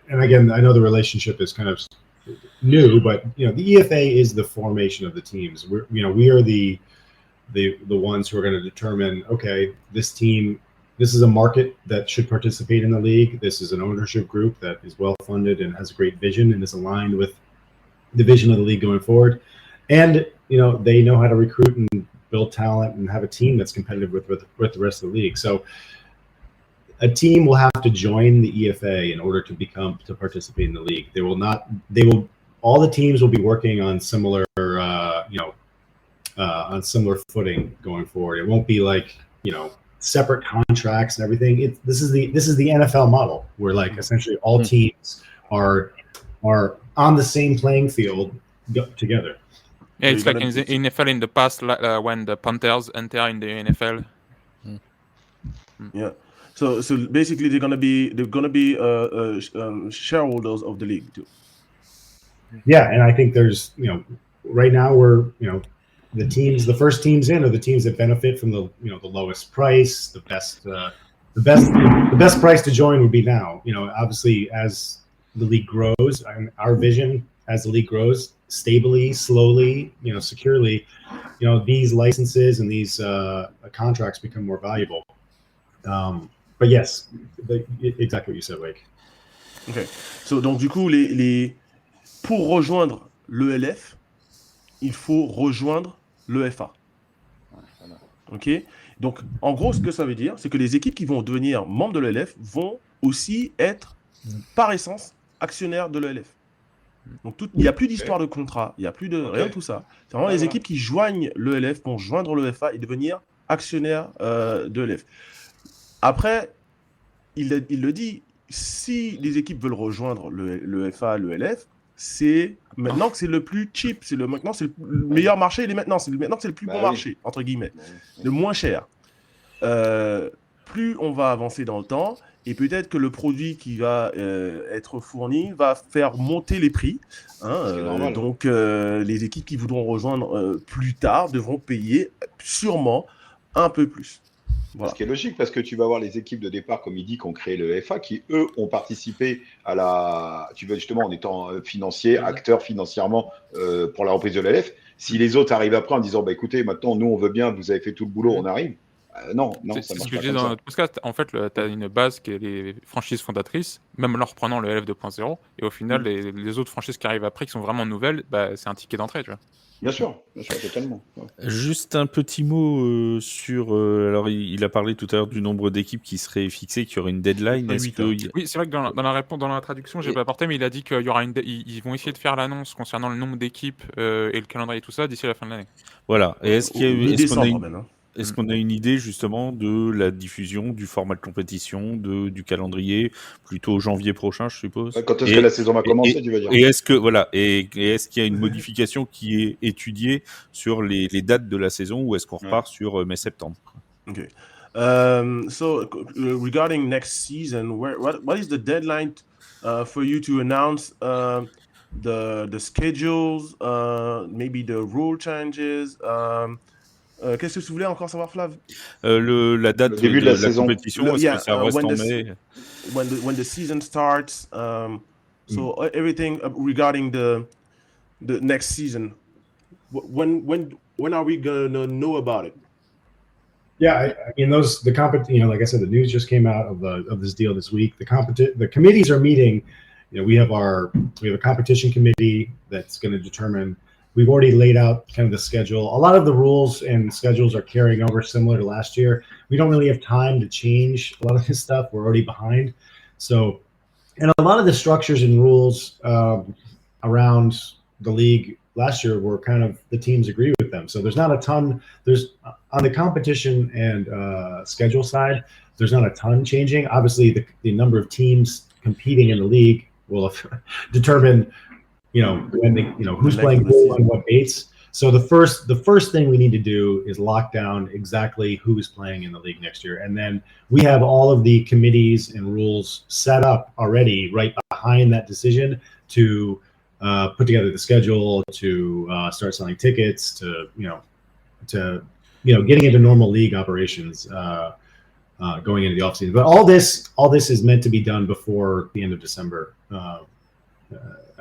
and again, I know the relationship is kind of new, but the EFA is the formation of the teams. We are the ones who are going to determine, okay, this team, this is a market that should participate in the league. This is an ownership group that is well funded and has a great vision and is aligned with the vision of the league going forward. And they know how to recruit and build talent and have a team that's competitive with the rest of the league. So a team will have to join the EFA in order to participate in the league. All the teams will be working on similar on similar footing going forward. It won't be like separate contracts and everything. This is the NFL model where essentially all teams are on the same playing field together. Yeah, it's like in the NFL in the past, when the Panthers enter in the NFL. Yeah. So basically they're gonna be shareholders of the league too. Yeah, and I think there's right now we're the first teams in are the teams that benefit from the the lowest price, the best price to join would be now. Obviously as the league grows, our vision as the league grows stably, slowly, securely, these licenses and these contracts become more valuable. But yes, exactly what you said, Waick. Okay. So donc du coup pour rejoindre l'ELF, il faut rejoindre l'EFA. Ok. Donc en gros, ce que ça veut dire, c'est que les équipes qui vont devenir membres de l'ELF vont aussi être par essence actionnaires de l'ELF. Donc il n'y a plus d'histoire de contrat, il n'y a plus de rien de tout ça. C'est vraiment les équipes qui joignent l'ELF vont joindre l'EFA et devenir actionnaires de l'ELF. Après, il le dit, si les équipes veulent rejoindre l'EFA, l'ELF, c'est maintenant que c'est le plus cheap, maintenant c'est le meilleur marché, maintenant c'est le plus bon marché, entre guillemets, le moins cher. Plus on va avancer dans le temps, et peut-être que le produit qui va être fourni va faire monter les prix. Donc les équipes qui voudront rejoindre plus tard devront payer sûrement un peu plus. Ce qui est logique, parce que tu vas avoir les équipes de départ, comme il dit, qui ont créé le FA, qui, eux, ont participé à la... Tu veux justement en étant financier, acteur financièrement pour la reprise de l'ELF. Si les autres arrivent après en disant, bah, écoutez, maintenant, nous, on veut bien, vous avez fait tout le boulot, on arrive. Non, ça C'est ce marche que pas je disais comme dans ça. notre podcast. En fait, tu as une base qui est les franchises fondatrices, même en leur reprenant le LF 2.0. Et au final, les autres franchises qui arrivent après, qui sont vraiment nouvelles, bah, c'est un ticket d'entrée, tu vois. Bien sûr, totalement. Ouais. Juste un petit mot sur... alors, il a parlé tout à l'heure du nombre d'équipes qui seraient fixées, qu'il y aurait une deadline. Est-ce que... Oui, c'est vrai que dans la réponse, dans la traduction, j'ai pas apporté, mais il a dit qu'il y aura ils vont essayer de faire l'annonce concernant le nombre d'équipes et le calendrier et tout ça d'ici la fin de l'année. Voilà. Et est-ce qu'il y a eu... décembre, Est-ce qu'on a une idée justement de la diffusion, du format de compétition, du calendrier, plutôt janvier prochain, je suppose? Quand est-ce que la saison va commencer, tu veux dire? Et est-ce que est-ce qu'il y a une modification qui est étudiée sur les dates de la saison, ou est-ce qu'on repart sur mai-septembre? Okay. So regarding next season, what is the deadline for you to announce the schedules, maybe the rule changes? Qu'est-ce que tu voulais encore savoir, Flav? La date le début de la saison. compétition, est-ce que ça reste en mai? When the season starts, so everything regarding the next season. When are we gonna know about it? Yeah, I mean like I said, the news just came out of this deal this week. The committees are meeting. We have a competition committee that's going to determine. We've already laid out kind of the schedule. A lot of the rules and schedules are carrying over similar to last year. We don't really have time to change a lot of this stuff. We're already behind. So, and a lot of the structures and rules around the league last year were kind of, the teams agree with them. So there's not a ton, on the competition and schedule side, there's not a ton changing. Obviously the number of teams competing in the league will determine, who's playing who on what dates. So the first thing we need to do is lock down exactly who's playing in the league next year. And then we have all of the committees and rules set up already right behind that decision to put together the schedule, to start selling tickets, to getting into normal league operations going into the offseason. But all this is meant to be done before the end of December.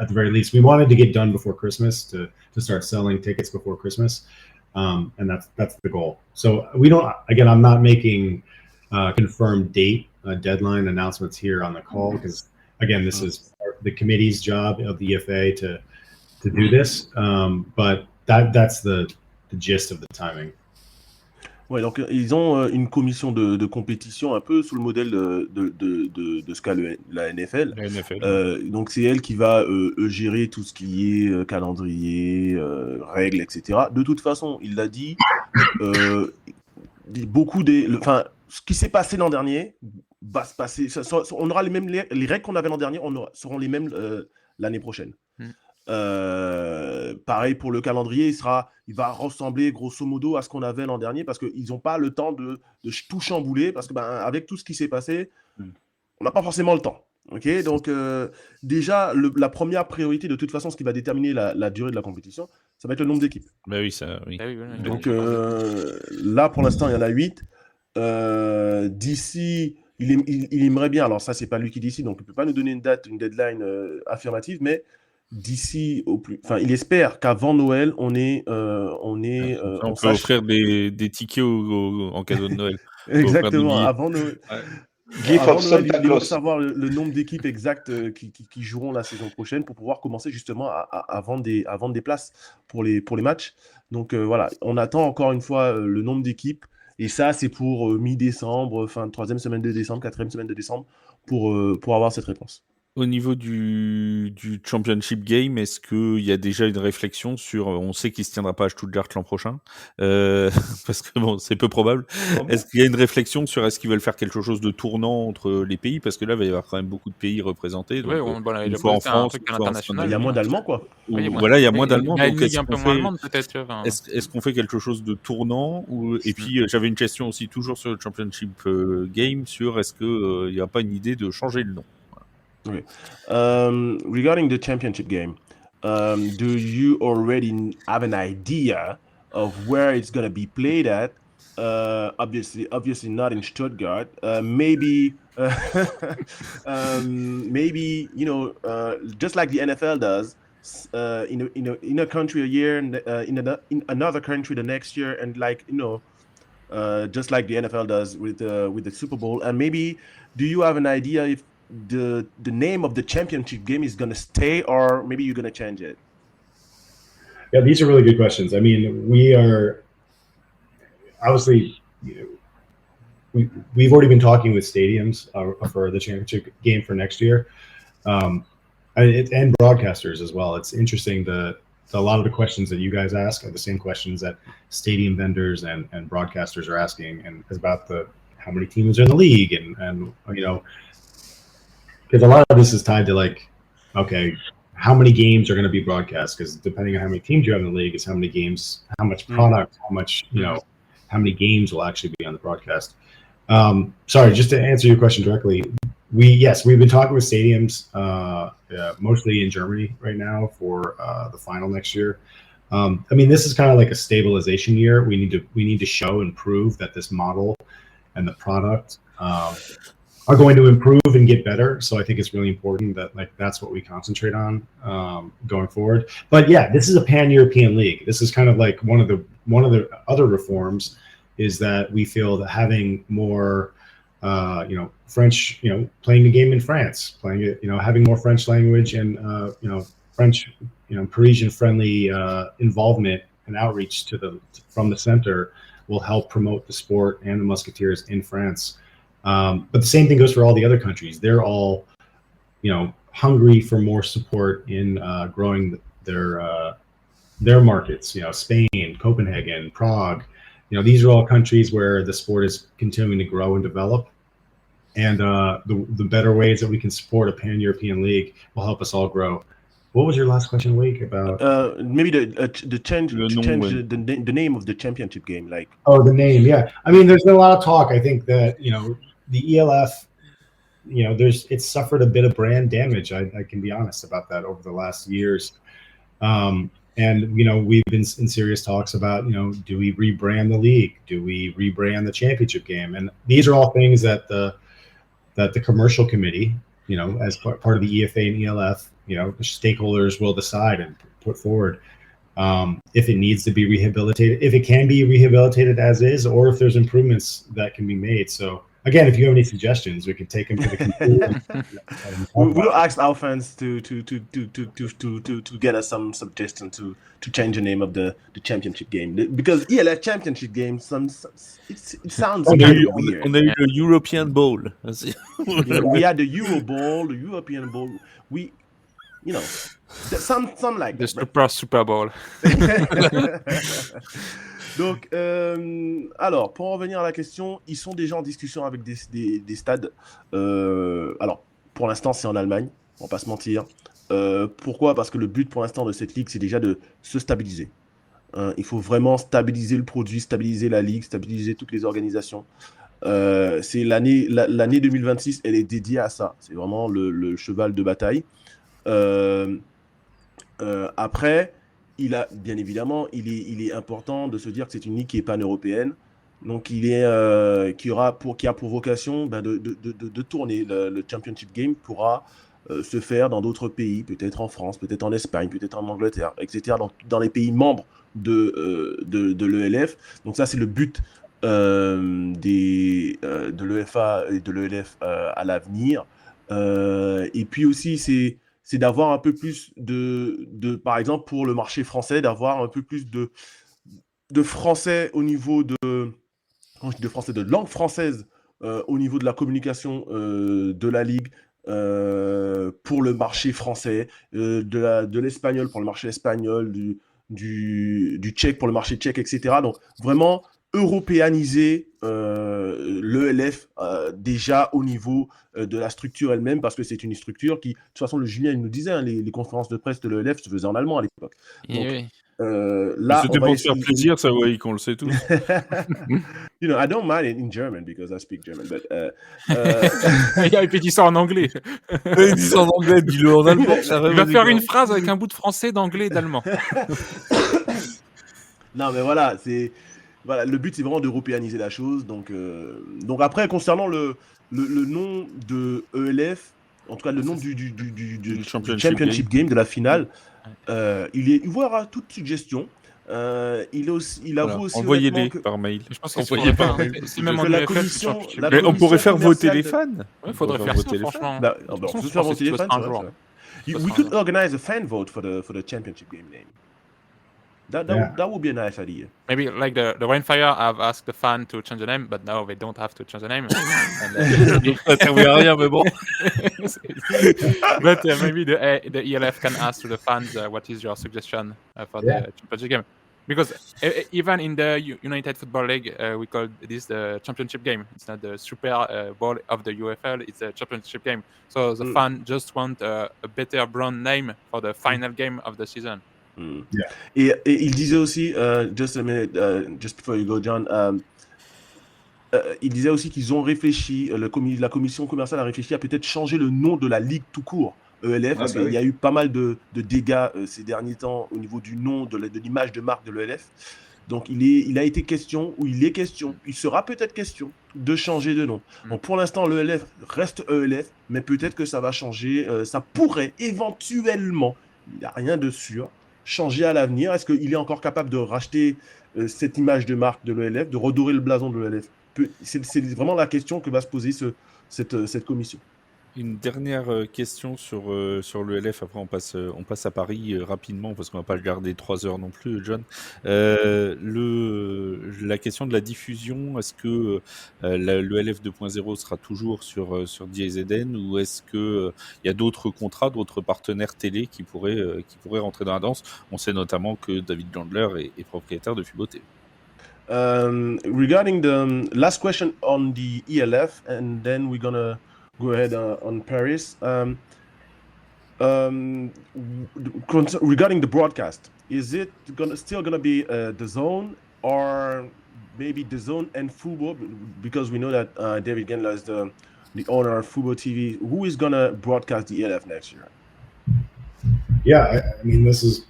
At the very least, we wanted to get done before Christmas to start selling tickets before Christmas, and that's the goal. So I'm not making confirmed date deadline announcements here on the call, because again, this is the committee's job of the EFA to do this, but that's the gist of the timing. Ouais, donc ils ont une commission de compétition un peu sous le modèle de ce qu'a la NFL. La NFL. Donc c'est elle qui va gérer tout ce qui est calendrier, règles, etc. De toute façon, il l'a dit, ce qui s'est passé l'an dernier va se passer. On aura les règles qu'on avait l'an dernier, seront les mêmes l'année prochaine. Pareil pour le calendrier, il va ressembler grosso modo à ce qu'on avait l'an dernier, parce qu'ils n'ont pas le temps de tout chambouler, parce que avec tout ce qui s'est passé, on n'a pas forcément le temps. Okay, donc déjà la première priorité, de toute façon, ce qui va déterminer la durée de la compétition, ça va être le nombre d'équipes. Bah oui, ça, oui. Donc là pour l'instant il y en a 8. D'ici, il aimerait bien, alors ça c'est pas lui qui décide, donc il peut pas nous donner une deadline affirmative, mais d'ici il espère qu'avant Noël on peut offrir des tickets en cadeau de Noël. Exactement, avant Noël. Avant Noël, il va savoir le nombre d'équipes exactes qui joueront la saison prochaine, pour pouvoir commencer justement à vendre des places pour les matchs. Donc voilà, on attend encore une fois le nombre d'équipes, et ça c'est pour mi-décembre, fin de 3e semaine de décembre, 4e semaine de décembre, pour avoir cette réponse. Au niveau du Championship Game, est-ce qu'il y a déjà une réflexion sur... On sait qu'il ne se tiendra pas à Stuttgart l'an prochain, parce que bon, c'est peu probable. Est-ce qu'il y a une réflexion sur est-ce qu'ils veulent faire quelque chose de tournant entre les pays? Parce que là, il va y avoir quand même beaucoup de pays représentés. Donc, une fois en France, une fois international. Il y a moins d'Allemands, quoi. Voilà, il y a moins d'Allemands. Il y a une donc ligue un peu moins allemande, peut-être. Est-ce qu'on fait quelque chose de tournant Et puis, j'avais une question aussi, toujours sur le Championship Game, sur est-ce qu'il n'y a pas une idée de changer le nom? Okay. Regarding the championship game, do you already have an idea of where it's going to be played at? Obviously not in Stuttgart. Maybe, maybe just like the NFL does, in a country a year, and in another country the next year, and just like the NFL does with the Super Bowl. And maybe, do you have an idea if the name of the championship game is gonna stay, or maybe you're gonna change it? Yeah, these are really good questions. I mean, we are obviously, we've already been talking with stadiums for the championship game for next year, and broadcasters as well. It's interesting that a lot of the questions that you guys ask are the same questions that stadium vendors and broadcasters are asking, and it's about how many teams are in the league, and because a lot of this is tied to okay, how many games are going to be broadcast? Because depending on how many teams you have in the league, is how many games, how much product, how much how many games will actually be on the broadcast. Sorry, just to answer your question directly, we've been talking with stadiums, mostly in Germany right now for the final next year. I mean, this is kind of like a stabilization year. We need to show and prove that this model and the product are going to improve and get better. So I think it's really important that that's what we concentrate on going forward. But yeah, this is a pan-European league. This is kind of like one of the other reforms is that we feel that having more French, playing the game in France, playing it, having more French language and French, Parisian friendly involvement and outreach from the center will help promote the sport and the Musketeers in France. But the same thing goes for all the other countries. They're all, hungry for more support in growing their markets. Spain, Copenhagen, Prague. These are all countries where the sport is continuing to grow and develop. And the better ways that we can support a pan-European league will help us all grow. What was your last question, Waick, about? Maybe the name of the championship game, Oh, the name, yeah. I mean, there's been a lot of talk. I think that the ELF, it's suffered a bit of brand damage. I can be honest about that over the last years. And we've been in serious talks about do we rebrand the league? Do we rebrand the championship game? And these are all things that the commercial committee, as part of the EFA and ELF, the stakeholders will decide and put forward if it needs to be rehabilitated, if it can be rehabilitated as is, or if there's improvements that can be made. So again, if you have any suggestions, we can take them to the committee. We'll ask our fans to get us some suggestions to change the name of the championship game, because ELF championship game it sounds kind of weird. On a eu le European Bowl. We had the Euro Bowl, the European Bowl. Some like the Super Bowl. Donc, alors, pour en revenir à la question, ils sont déjà en discussion avec des stades. Alors, pour l'instant, c'est en Allemagne, on va pas se mentir. Pourquoi ? Parce que le but pour l'instant de cette ligue, c'est déjà de se stabiliser. Il faut vraiment stabiliser le produit, stabiliser la ligue, stabiliser toutes les organisations. C'est l'année 2026, elle est dédiée à ça. C'est vraiment le cheval de bataille. Après, bien évidemment, il est important de se dire que c'est une ligue qui est pan-européenne, donc qui a pour vocation de tourner. Le Championship Game pourra se faire dans d'autres pays, peut-être en France, peut-être en Espagne, peut-être en Angleterre, etc., dans les pays membres de l'ELF. Donc ça, c'est le but de l'EFA et de l'ELF à l'avenir. Et puis aussi, c'est d'avoir un peu plus par exemple, pour le marché français, d'avoir un peu plus de français au niveau quand je dis de français, de langue française au niveau de la communication de la Ligue pour le marché français, de l'espagnol pour le marché espagnol, du tchèque pour le marché tchèque, etc. Donc, vraiment européaniser l'ELF déjà au niveau de la structure elle-même, parce que c'est une structure qui, de toute façon, le Julien il nous disait, les conférences de presse de l'ELF se faisaient en allemand à l'époque. Donc, Oui. Là, c'était pour te faire plaisir, ça, oui, qu'on le sait tous. I don't mind it in German because I speak German, but Et puis dis ça en anglais. Il dit ça en anglais, dis-le en allemand. Il va faire une phrase avec un bout de français, d'anglais et d'allemand. Non, mais voilà, Voilà, le but c'est vraiment d'européaniser la chose. Donc après, concernant le nom de ELF, en tout cas le nom du Championship Game, de la finale, il est ouvert à toute suggestion. Il avoue aussi envoyez-les que... par mail. Je pense Envoyez par mail. C'est même en la UFL, commission, c'est la Mais on pourrait faire voter les commerciale fans. Ouais, faudrait faire ça, franchement. Bah, on peut faire voter les fans, c'est vrai. We could organize a fan vote for the championship game name. That would be a nice idea. Maybe like the Rainfire have asked the fan to change the name, but now they don't have to change the name. Ça servait à rien, mais bon. But maybe the ELF can ask to the fans what is your suggestion for the championship game. Because even in the United Football League, we call this the championship game. It's not the Super Bowl of the UFL, it's a championship game. So the fan just want a better brand name for the final game of the season. Yeah. Et il disait aussi, just a minute, just before you go, John, il disait aussi qu'ils ont réfléchi, la commission commerciale a réfléchi à peut-être changer le nom de la ligue tout court, ELF, parce qu'il y a eu pas mal de dégâts ces derniers temps au niveau du nom, de l'image de marque de l'ELF. Donc il a été question, ou il est question, il sera peut-être question de changer de nom. Donc pour l'instant, l'ELF reste ELF, mais peut-être que ça va changer, ça pourrait éventuellement, il n'y a rien de sûr, changer à l'avenir. Est-ce qu'il est encore capable de racheter cette image de marque de l'ELF, de redorer le blason de l'ELF? C'est vraiment la question que va se poser cette commission. Une dernière question sur l'ELF, après on passe à Paris rapidement, parce qu'on va pas le garder 3 heures non plus, John. La question de la diffusion, est-ce que l'ELF 2.0 sera toujours sur DAZN, ou est-ce qu'il y a d'autres contrats, d'autres partenaires télé qui pourraient rentrer dans la danse? On sait notamment que David Landler est propriétaire de Fubo TV. Regarding the last question on the ELF, and then we're gonna go ahead on Paris. Regarding the broadcast, is it still gonna be the zone, or maybe the zone and Fubo? Because we know that David Gendler is the owner of Fubo TV. Who is gonna broadcast the ELF next year? Yeah, I mean, this is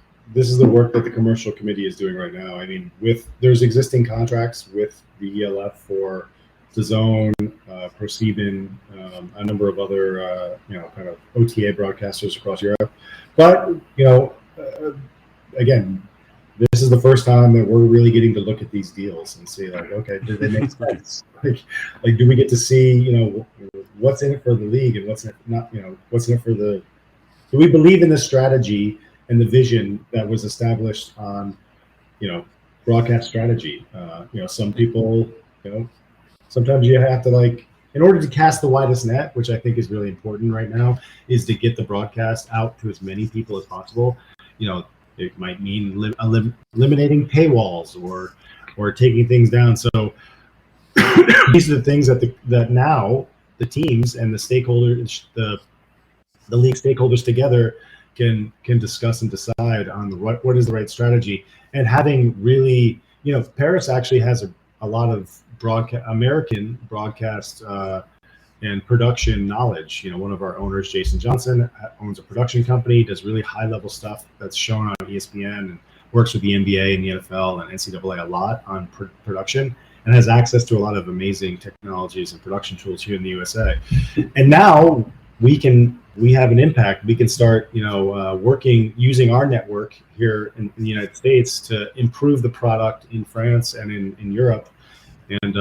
the work that the commercial committee is doing right now. I mean, there's existing contracts with the ELF for the zone, ProSieben, a number of other, kind of OTA broadcasters across Europe. But, again, this is the first time that we're really getting to look at these deals and see, like, okay, do they make sense? like, do we get to see, what's in it for the league and what's in it not, what's in it for the, do we believe in the strategy and the vision that was established on, broadcast strategy? Some people, sometimes you have to, like, in order to cast the widest net, which I think is really important right now, is to get the broadcast out to as many people as possible. It might mean eliminating paywalls or taking things down. So these are the things that now the teams and the stakeholders, the league stakeholders together can discuss and decide on what is the right strategy. And having really, Paris actually has a lot of American broadcast and production knowledge. One of our owners, Jason Johnson, owns a production company, does really high-level stuff that's shown on ESPN, and works with the NBA and the NFL and NCAA a lot on production, and has access to a lot of amazing technologies and production tools here in the USA. And now we have an impact. We can start, working using our network here in the United States to improve the product in France and in Europe. And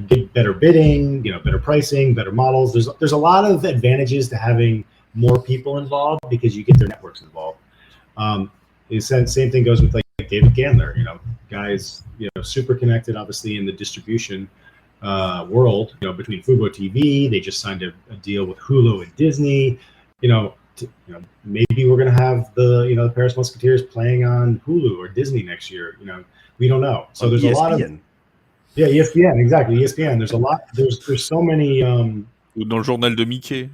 get better bidding, better pricing, better models. There's a lot of advantages to having more people involved because you get their networks involved. The same thing goes with like David Gandler. Guys, super connected, obviously, in the distribution world. Between Fubo TV, they just signed a deal with Hulu and Disney. Maybe we're gonna have the Paris Musketeers playing on Hulu or Disney next year. We don't know. So there's ESPN. A lot of ESPN, exactly. ESPN. There's a lot. There's so many. Ou dans le journal de Mickey.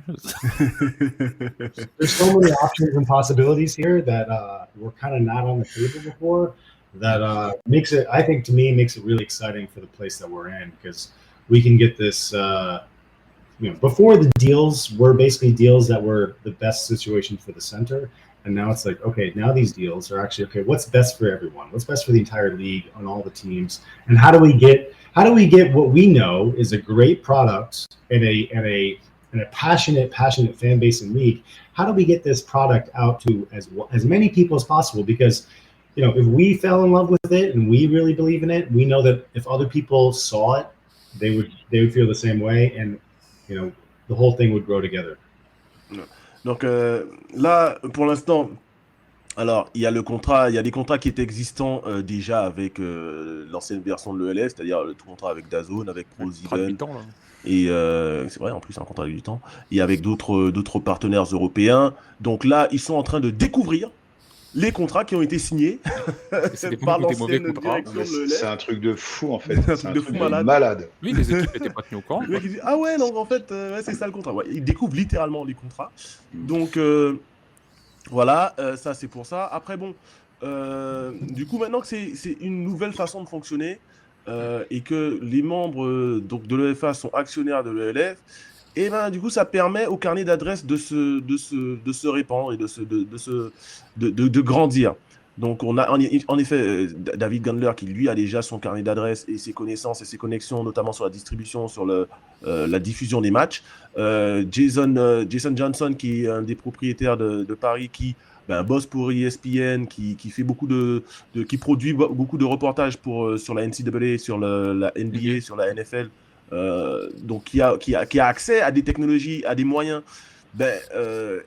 There's so many options and possibilities here that were kind of not on the table before. That makes it really exciting for the place that we're in, because we can get this. Before the deals were basically deals that were the best situation for the center, And now it's like, okay, now these deals are actually, okay, what's best for everyone? What's best for the entire league on all the teams? And how do we get what we know is a great product and a passionate fan base and league? How do we get this product out to as many people as possible? Because, you know, if we fell in love with it and we really believe in it, we know that if other people saw it, they would feel the same way, and, you know, the whole thing would grow together. Donc là, pour l'instant, alors il y a des contrats qui étaient existants déjà avec l'ancienne version de l'ELF, c'est-à-dire le contrat avec DAZN, avec ProSieben. Et c'est vrai, en plus, c'est un contrat avec du temps. Et avec d'autres partenaires européens. Donc là, ils sont en train de découvrir les contrats qui ont été signés par l'ancienne direction de l'ELF. C'est un truc de fou, en fait. C'est un truc de fou malade. Oui, les équipes n'étaient pas tenues au courant. Le mec, il dit, ah ouais, donc en fait, c'est ça le contrat. Ouais, ils découvrent littéralement les contrats. Donc, voilà, ça, c'est pour ça. Après, bon, du coup, maintenant que c'est une nouvelle façon de fonctionner, et que les membres donc, de l'EFA sont actionnaires de l'ELF, et ben du coup ça permet au carnet d'adresses de se répandre et de grandir. Donc on a en effet David Gandler qui lui a déjà son carnet d'adresses et ses connaissances et ses connexions, notamment sur la distribution, sur la diffusion des matchs. Jason Johnson qui est un des propriétaires de Paris, qui bosse pour ESPN, qui fait qui produit beaucoup de reportages sur la NCAA, sur la NBA, sur la NFL, donc qui a accès à des technologies, à des moyens,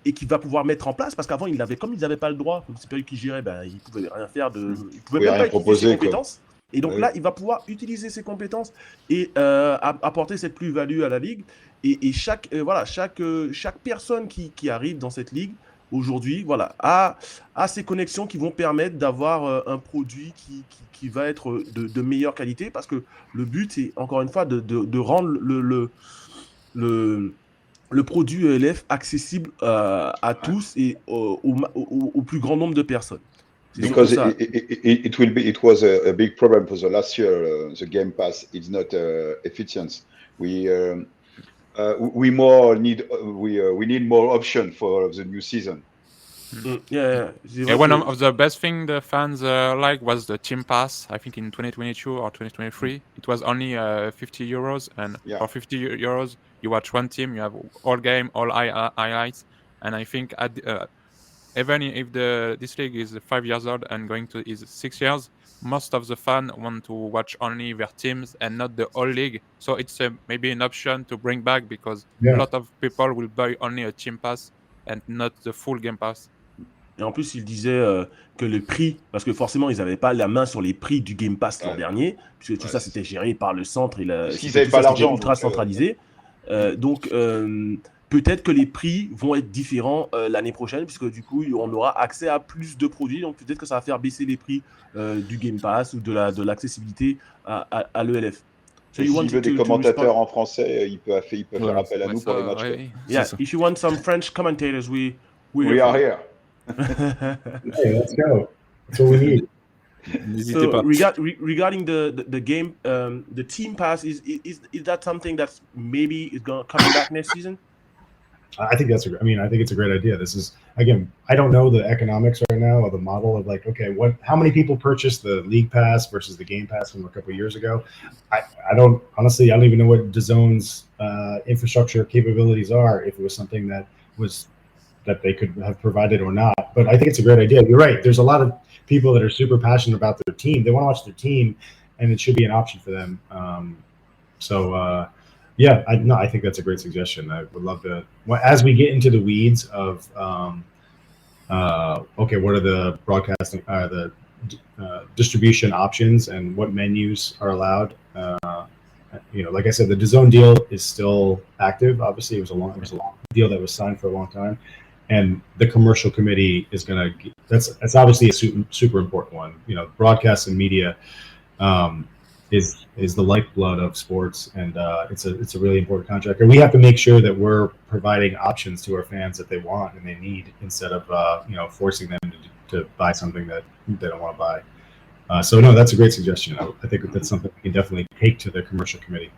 et qui va pouvoir mettre en place, parce qu'avant comme ils n'avaient pas le droit, comme c'est pas eux qui géraient, ils pouvaient rien faire, ils pouvaient même pas utiliser ses compétences. Et donc là, il va pouvoir utiliser ses compétences et apporter cette plus-value à la ligue. Et chaque personne qui arrive dans cette ligue aujourd'hui, voilà, a ces connexions qui vont permettre d'avoir un produit qui va être de meilleure qualité, parce que le but, c'est encore une fois de rendre le produit ELF accessible à tous et au plus grand nombre de personnes. Because it was a big problem for the last year. The Game Pass is not efficient. We need more option for the new season. Yeah, one of the best thing the fans like was the Team Pass. I think in 2022 or 2023, it was only €50, and for €50 you watch one team, you have all game, all highlights, and I think even if this league is 5 years old and going to is 6 years, most of the fans want to watch only their teams and not the whole league. So it's maybe an option to bring back, because a lot of people will buy only a Team Pass and not the full Game Pass. Et en plus, il disait que le prix, parce que forcément, ils n'avaient pas la main sur les prix du Game Pass l'an dernier, puisque tout ça, c'était géré par le centre, et ils n'avaient pas l'argent, ultra centralisé. Donc, peut-être que les prix vont être différents l'année prochaine, puisque du coup, on aura accès à plus de produits. Donc, peut-être que ça va faire baisser les prix du Game Pass ou de l'accessibilité à l'ELF. So s'il veut des commentateurs en français, il peut faire appel à nous pour les matchs. Yeah, if you want some French commentators, we are here. Hey, let's go. That's what we need. So regarding the game, the Team Pass, is that something that's maybe is going to come back next season? I think it's a great idea. This is, again, I don't know the economics right now of the model of like, okay, how many people purchased the League Pass versus the Game Pass from a couple of years ago? I don't even know what DAZN's infrastructure capabilities are, if it was something that they could have provided or not. But I think it's a great idea. You're right. There's a lot of people that are super passionate about their team. They want to watch their team, and it should be an option for them. I think that's a great suggestion. I would love to, as we get into the weeds of, what are the broadcasting, the distribution options and what menus are allowed. Like I said, the DAZN deal is still active. Obviously, it was a long deal that was signed for a long time, and the commercial committee is going to. That's obviously a super important one. Broadcast and media is the lifeblood of sports, and it's a really important contract. And we have to make sure that we're providing options to our fans that they want and they need, instead of forcing them to buy something that they don't want to buy. That's a great suggestion. I think that's something we can definitely take to the commercial committee.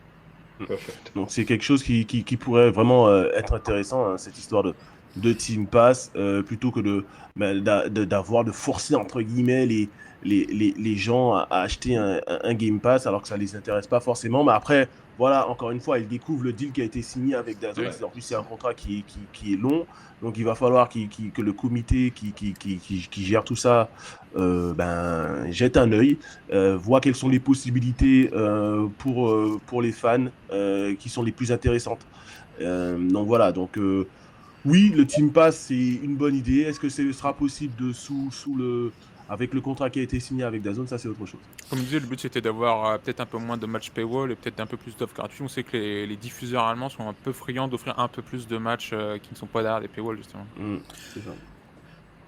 Perfect. Donc c'est quelque chose qui pourrait vraiment être intéressant, hein, cette histoire de de team pass plutôt que de forcer entre guillemets les gens à acheter un game pass alors que ça les intéresse pas forcément. Mais après, voilà, encore une fois, ils découvrent le deal qui a été signé avec DAZN. Ouais. En plus, c'est un contrat qui est long, donc il va falloir que le comité qui gère tout ça jette un œil, voit quelles sont les possibilités pour les fans qui sont les plus intéressantes. Donc voilà, oui, le Team Pass, c'est une bonne idée. Est-ce que ce sera possible avec le contrat qui a été signé avec DAZN? Ça, c'est autre chose. Comme je disais, le but c'était d'avoir peut-être un peu moins de matchs paywall et peut-être un peu plus d'offres gratuites. On sait que les diffuseurs allemands sont un peu friands d'offrir un peu plus de matchs qui ne sont pas derrière les paywalls, justement. C'est ça.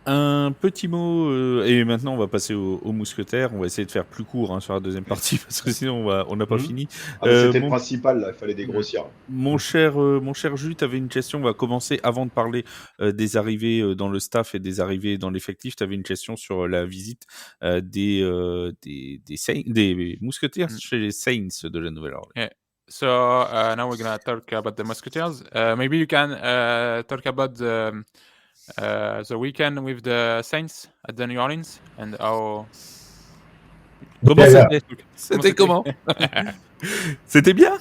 Un petit mot, et maintenant on va passer aux mousquetaires. On va essayer de faire plus court sur la deuxième partie parce que sinon on n'a pas fini. C'était le principal, là, il fallait dégrossir. Mon cher Jus, tu avais une question. On va commencer avant de parler des arrivées dans le staff et des arrivées dans l'effectif. Tu avais une question sur la visite des mousquetaires chez les Saints de la Nouvelle-Orléans. Yeah. So now we're gonna talk about the Musketeers. Maybe you can talk about the weekend with the Saints at the New Orleans and how. Comment Yeah, c'était comment? C'était bien?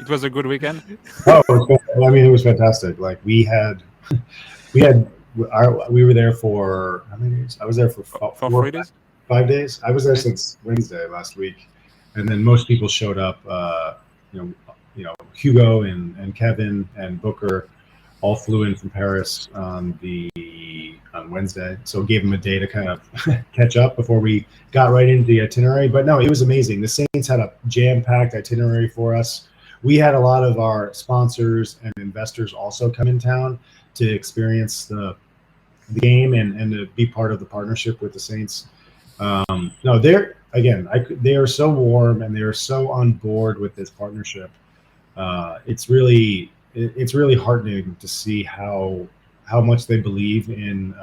It was a good weekend. Oh, it was fantastic. Like we were there for how many days? I was there for 3 days. 5 days. I was there since Wednesday last week, and then most people showed up. Hugo and Kevin and Booker all flew in from Paris on Wednesday, so it gave them a day to kind of catch up before we got right into the itinerary. But no, it was amazing. The Saints had a jam-packed itinerary for us. We had a lot of our sponsors and investors also come in town to experience the game and to be part of the partnership with the Saints. They are so warm and they are so on board with this partnership. It's really heartening to see how much they believe in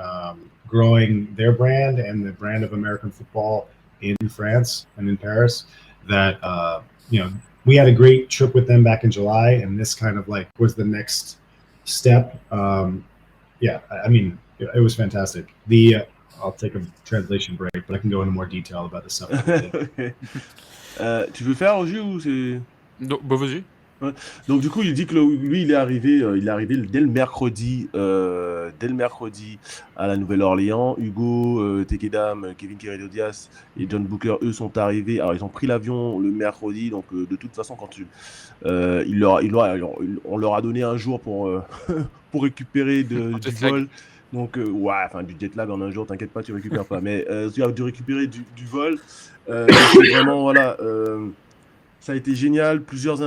growing their brand and the brand of American football in France and in Paris. That we had a great trip with them back in July, and this kind of like was the next step. It was fantastic. I'll take a translation break, but I can go into more detail about the stuff. Tu veux faire au jeu ou c'est... Donc, vas-y. Ouais. Donc du coup, il dit que lui, il est arrivé dès le mercredi à la Nouvelle-Orléans. Hugo, Tekedam, Kevin Queredo-Diaz et John Booker, eux, sont arrivés. Alors, ils ont pris l'avion le mercredi, donc de toute façon, on leur a donné un jour pour récupérer du vol. Donc, du jet lag en un jour, t'inquiète pas, tu récupères pas. Mais tu as dû récupérer du vol. Vraiment, voilà. Ça a été génial. Plusieurs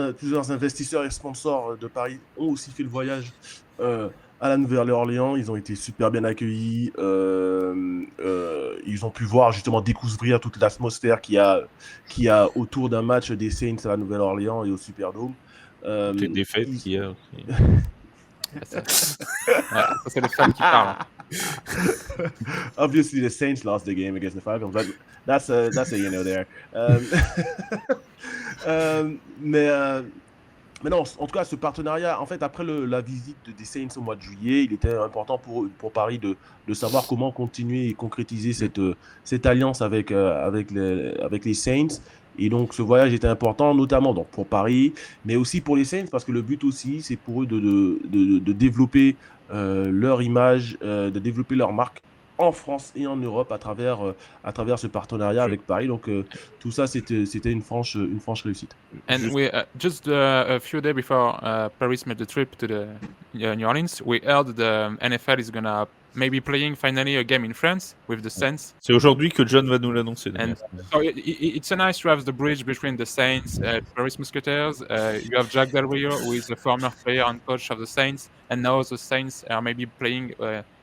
investisseurs et sponsors de Paris ont aussi fait le voyage à la Nouvelle-Orléans. Ils ont été super bien accueillis. Ils ont pu voir, justement, découvrir toute l'atmosphère qu'il y a autour d'un match des Saints à la Nouvelle-Orléans et au Superdome. Les défaites qu'il y a aussi. Ça, c'est les fans qui parlent. Obviously, the Saints lost the game against the Falcons, but that's a there. Mais non, en tout cas, ce partenariat, en fait, après la visite des Saints au mois de juillet, il était important pour Paris de savoir comment continuer et concrétiser cette alliance avec les Saints. Et donc, ce voyage était important, notamment donc, pour Paris, mais aussi pour les Saints, parce que le but aussi, c'est pour eux de développer leur image, de développer leur marque en France et en Europe à travers ce partenariat avec Paris. Donc, tout ça, c'était une franche réussite. And we just a few days before Paris made the trip to the New Orleans, we heard the NFL is gonna maybe playing finally a game in France with the Saints. C'est aujourd'hui que John va nous l'annoncer. And so it's a nice to have the bridge between the Saints, Paris Musketeers. You have Jack Del Rio, who is a former player and coach of the Saints, and now the Saints are maybe playing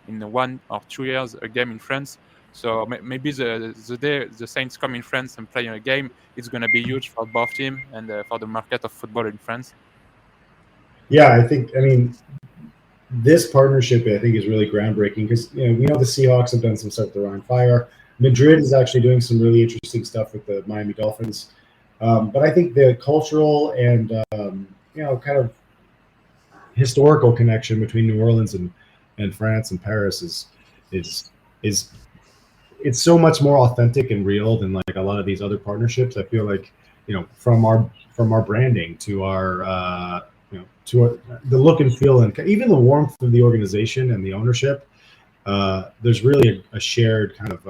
in 1 or 2 years a game in France. So maybe the day the Saints come in France and play a game, it's going to be huge for both teams and for the market of football in France. Yeah, this partnership, I think, is really groundbreaking because we know the Seahawks have done some stuff with the Ryan Fire. Madrid is actually doing some really interesting stuff with the Miami Dolphins. But I think the cultural and kind of historical connection between New Orleans and and France and Paris is it's so much more authentic and real than like a lot of these other partnerships. I feel like, from our branding to our the look and feel and even the warmth of the organization and the ownership, there's really a shared kind of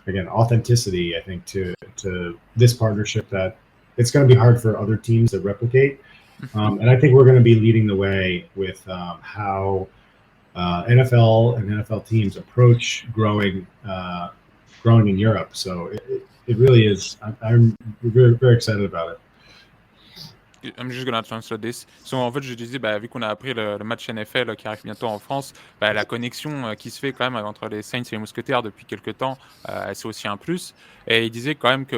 again authenticity, I think, to this partnership that it's going to be hard for other teams to replicate. And I think we're going to be leading the way with how NFL and NFL teams approach growing in Europe. So it really is. I'm very, very excited about it. I'm just gonna translate this. So, en fait, je disais, vu qu'on a appris le match NFL qui arrive bientôt en France, la connexion qui se fait quand même entre les Saints et les Mousquetaires depuis quelques temps, c'est aussi un plus. Et il disait quand même que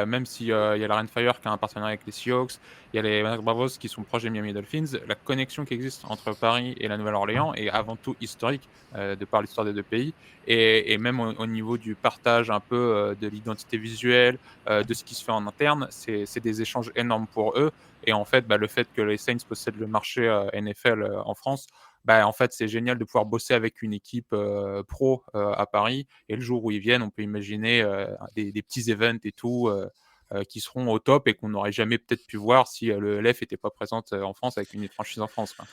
même s'il y a la Rainfire qui a un partenariat avec les Seahawks, il y a les Bravos qui sont proches des Miami Dolphins, la connexion qui existe entre Paris et la Nouvelle-Orléans est avant tout historique de par l'histoire des deux pays. Et même au niveau du partage un peu de l'identité visuelle, de ce qui se fait en interne, c'est des échanges énormes pour eux. Et en fait, le fait que les Saints possèdent le marché NFL en France, en fait, c'est génial de pouvoir bosser avec une équipe pro à Paris. Et le jour où ils viennent, on peut imaginer des petits events et tout qui seront au top et qu'on n'aurait jamais peut-être pu voir si le LF n'était pas présente en France avec une franchise en France, quoi.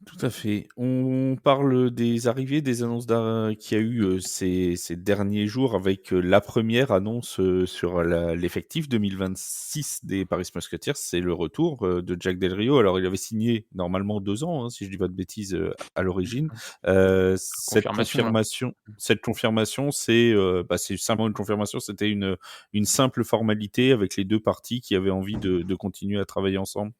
Tout à fait. On parle des arrivées, des annonces qu'il y a eu ces derniers jours avec la première annonce sur l'effectif 2026 des Paris Musketeers. C'est le retour de Jack Del Rio. Alors, il avait signé normalement 2 ans, si je dis pas de bêtises, à l'origine. Cette confirmation, c'est simplement une confirmation. C'était une simple formalité avec les deux parties qui avaient envie de continuer à travailler ensemble.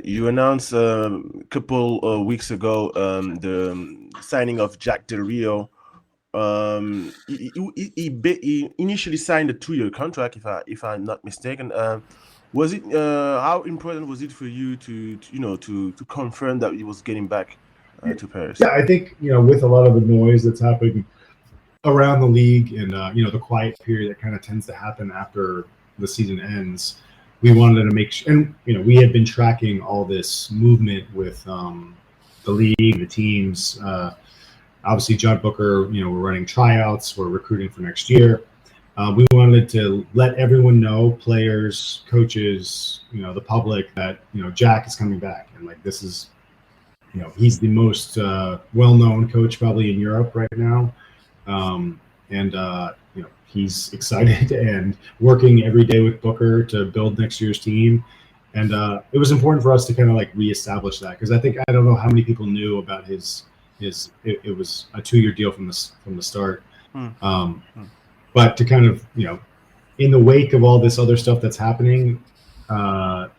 You announced a couple weeks ago the signing of Jack Del Rio. He initially signed a 2-year contract, if I'm not mistaken. Was it how important was it for you to confirm that he was getting back to Paris? Yeah, I think with a lot of the noise that's happening around the league and the quiet period that kind of tends to happen after the season ends, we wanted to make sure, and we had been tracking all this movement with the league, the teams. Obviously, John Booker, we're running tryouts, we're recruiting for next year. We wanted to let everyone know, players, coaches, the public, that Jack is coming back, and this is, he's the most well-known coach probably in Europe right now, and he's excited and working every day with Booker to build next year's team. And it was important for us to kind of reestablish that, because I don't know how many people knew about it was a 2-year deal from the start. But to kind of, in the wake of all this other stuff that's happening, the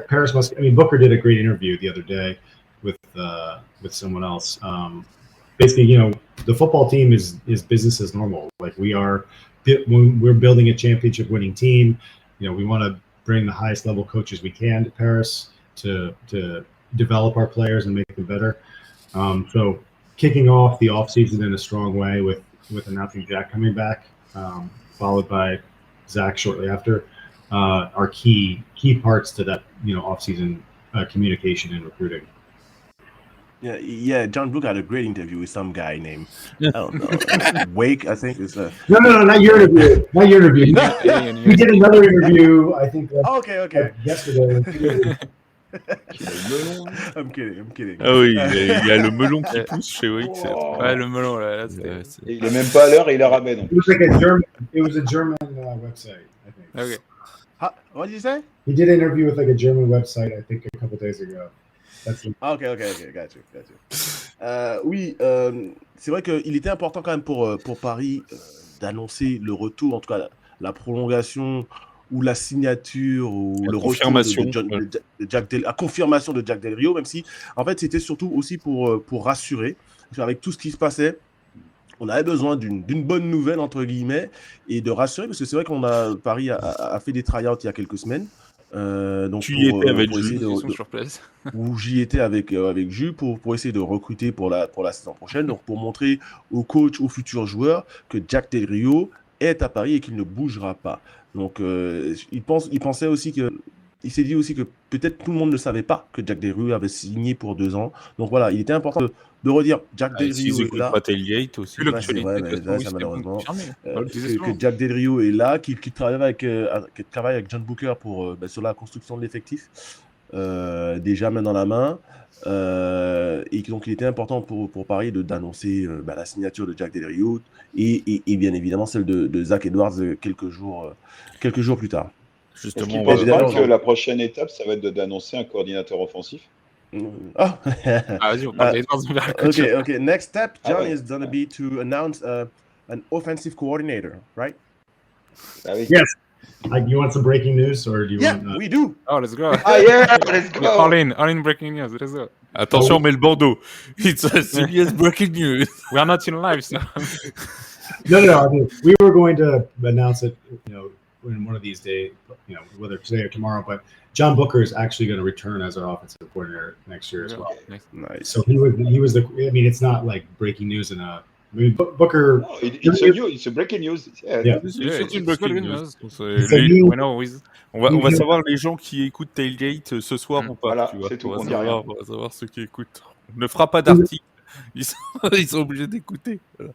Paris Booker did a great interview the other day with someone else. Basically, the football team is business as normal. When we're building a championship winning team, we want to bring the highest level coaches we can to Paris to develop our players and make them better. So kicking off the offseason in a strong way with announcing Jack coming back, followed by Zach shortly after, are key parts to that offseason communication and recruiting. Yeah. John Brook had a great interview with some guy named I don't know, Waick, I think is. No, not your interview. Not your interview. We did another interview, I think. Okay. Yesterday. I'm kidding. Ah oui, il y a le melon qui pousse chez Waick. Ouais, le melon, là il est même pas à l'heure et il la ramène. It was a German website, I think. Okay. What did you say? He did an interview with a German website, I think, a couple days ago. Okay, got you. Oui, c'est vrai qu'il était important quand même pour Paris d'annoncer le retour, en tout cas la prolongation ou la signature ou la le confirmation la confirmation de Jack Del Rio, même si en fait c'était surtout aussi pour rassurer, parce qu'avec tout ce qui se passait, on avait besoin d'une bonne nouvelle entre guillemets et de rassurer, parce que c'est vrai Paris a fait des tryouts il y a quelques semaines. Donc tu y étais avec Jus sur place. Où j'y étais avec Jus pour essayer de recruter pour la saison prochaine, donc pour montrer aux coachs, aux futurs joueurs que Jack Del Rio est à Paris et qu'il ne bougera pas. Donc il pensait aussi que il s'est dit aussi que peut-être tout le monde ne savait pas que Jack Del Rio avait signé pour 2 ans. Donc voilà, il était important de redire Jack Del S'ils Rio est écoutent là. pas Tailgate aussi. Ouais, c'est vrai, mais là, Oui, ça c'était malheureusement. confirmé. On le disait souvent. Que Jack Del Rio est là, qui travaille avec John Booker sur la construction de l'effectif. Déjà main dans la main. Et donc il était important pour Paris d'annoncer la signature de Jack Del Rio et bien évidemment celle de Zach Edwards quelques jours plus tard. Est-ce Justement, qu'il on pense va- pas évidemment, que la prochaine étape, ça va être d'annoncer un coordinateur offensif? Ah. Ah, vas-y, on parle d'Edwards, on verra le coach. Okay. Next step, John, Ah ouais. is going to be to announce an offensive coordinator, right? Ah oui. Yes. Like, you want some breaking news, or do you Yeah, want? we do. Oh, let's go. Ah yeah, let's go. All in breaking news. Let's go. Attention, mais le bandeau. It's a CBS breaking news. We are not in live, so. No. I mean, we were going to announce it, in one of these days, whether today or tomorrow. But John Booker is actually going to return as our offensive coordinator next year as well. Nice. So he was the. I mean, it's not like breaking news Booker. No, it's a breaking news. Yeah. C'est une breaking news. C'est On va savoir les gens qui écoutent Tailgate ce soir ou pas. Voilà, tu vois. c'est tout, On on dit va savoir ceux qui écoutent. On ne fera pas d'article. Ils sont obligés d'écouter. Voilà.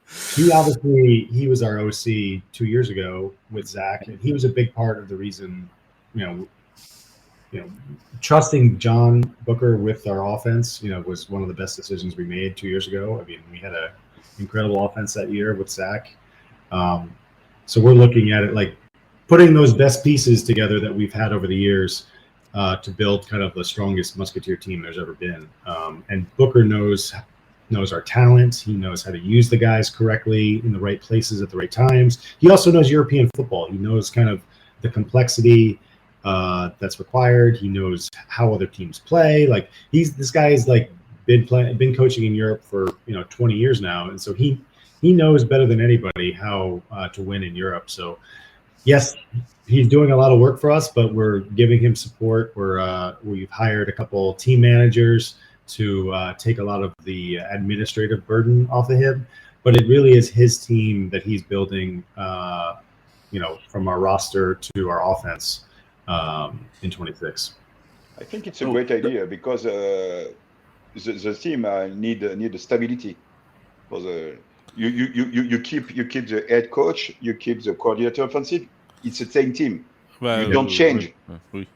He was our OC 2 years ago with Zach, and he was a big part of the reason, trusting John Booker with our offense, was one of the best decisions we made 2 years ago. I mean, we had an incredible offense that year with Zach. So we're looking at it like putting those best pieces together that we've had over the years to build kind of the strongest Musketeer team there's ever been. And Booker knows our talent. He knows how to use the guys correctly in the right places at the right times. He also knows European football. He knows kind of the complexity that's required. He knows how other teams play. Like this guy is like been coaching in Europe for 20 years now, and so he knows better than anybody how to win in Europe. So yes, he's doing a lot of work for us, but we're giving him support. We've hired a couple team managers to take a lot of the administrative burden off of him, but it really is his team that he's building, from our roster to our offense in 26. I think it's a great idea because the team need the stability. Because you keep the head coach, you keep the coordinator offensive. It's the same team. You don't change. Oui.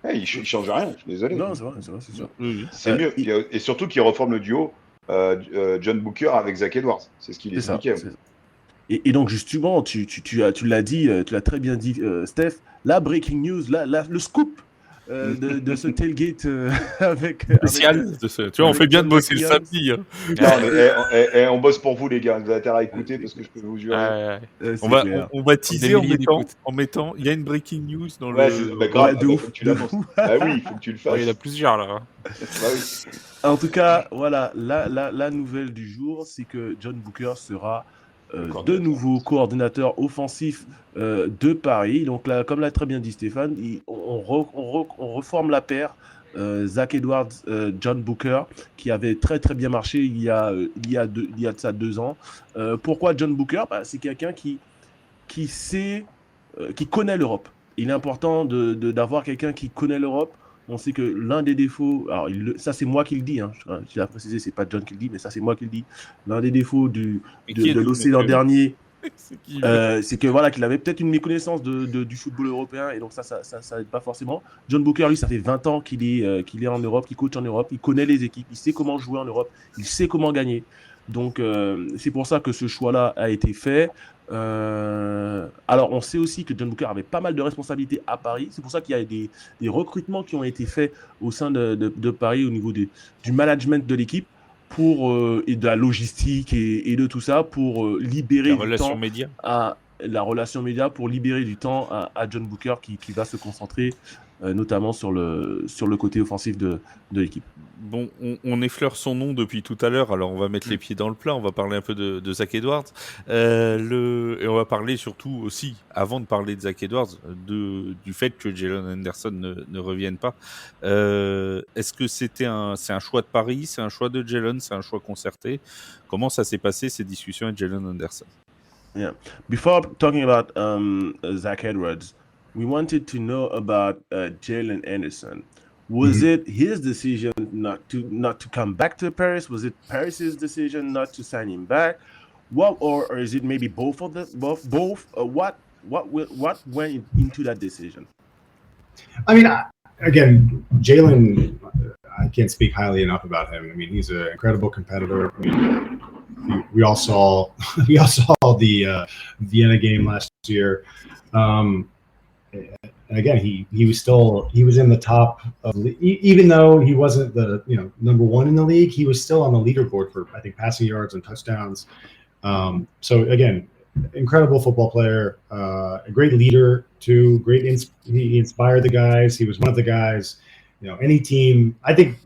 Hey, il change rien. Je suis désolé. Non, c'est vrai, c'est sûr. Oui. C'est mieux. Et surtout qu'il reforme le duo John Booker avec Zach Edwards. C'est ce qu'il expliquait. Et donc justement, tu l'as dit, tu l'as très bien dit, Steph. La breaking news, le scoop de ce tailgate avec Spécial. Tu vois, on fait bien de bosser le samedi. Hein. Non, mais on bosse pour vous, les gars. Vous avez intérêt à écouter parce que je peux vous jurer. On va teaser en mettant. Il y a une breaking news dans le. De ouf. Tu l'annonces. Bah oui, il faut que tu le fasses. Il y en a plusieurs là. Bah oui. En tout cas, voilà, la nouvelle du jour, c'est que John Booker sera de nouveau coordinateur offensif de Paris. Donc là, comme l'a très bien dit Stéphane, on reforme la paire Zach Edwards, John Booker, qui avait très très bien marché il y a de ça 2 ans. Pourquoi John Booker ? C'est quelqu'un qui connaît l'Europe. Il est important d'avoir quelqu'un qui connaît l'Europe. On sait que l'un des défauts, alors ça c'est moi qui le dis, je l'ai précisé, c'est pas John qui le dit, mais ça c'est moi qui le dis. L'un des défauts de l'OC l'an dernier, c'est que voilà, qu'il avait peut-être une méconnaissance du football européen, et donc ça aide pas forcément. John Booker, lui, ça fait 20 ans qu'il est en Europe, qu'il coach en Europe, il connaît les équipes, il sait comment jouer en Europe, il sait comment gagner. Donc c'est pour ça que ce choix-là a été fait. Alors on sait aussi que John Booker avait pas mal de responsabilités à Paris, c'est pour ça qu'il y a des recrutements qui ont été faits au sein de Paris au niveau du management de l'équipe et de la logistique et de tout ça pour libérer la relation média pour libérer du temps à John Booker qui va se concentrer notamment sur le côté offensif de l'équipe. Bon, on effleure son nom depuis tout à l'heure, alors on va mettre les pieds dans le plat, on va parler un peu de Zach Edwards, et on va parler surtout aussi, avant de parler de Zach Edwards, du fait que Jalen Henderson ne revienne pas. Est-ce que c'est un choix de Paris, c'est un choix de Jalen, c'est un choix concerté ? Comment ça s'est passé ces discussions avec Jalen Henderson ? Yeah. Before talking about Zach Edwards, we wanted to know about Jalen Anderson. Was it his decision not to come back to Paris? Was it Paris's decision not to sign him back? What, or is it maybe both of the both? What went into that decision? I mean, again, Jalen, I can't speak highly enough about him. I mean, he's an incredible competitor. I mean, we all saw the Vienna game last year. And again, he was in the top of, even though he wasn't the number one in the league, he was still on the leaderboard for, I think, passing yards and touchdowns. So again, incredible football player, a great leader too. He inspired the guys. He was one of the guys. Any team. I think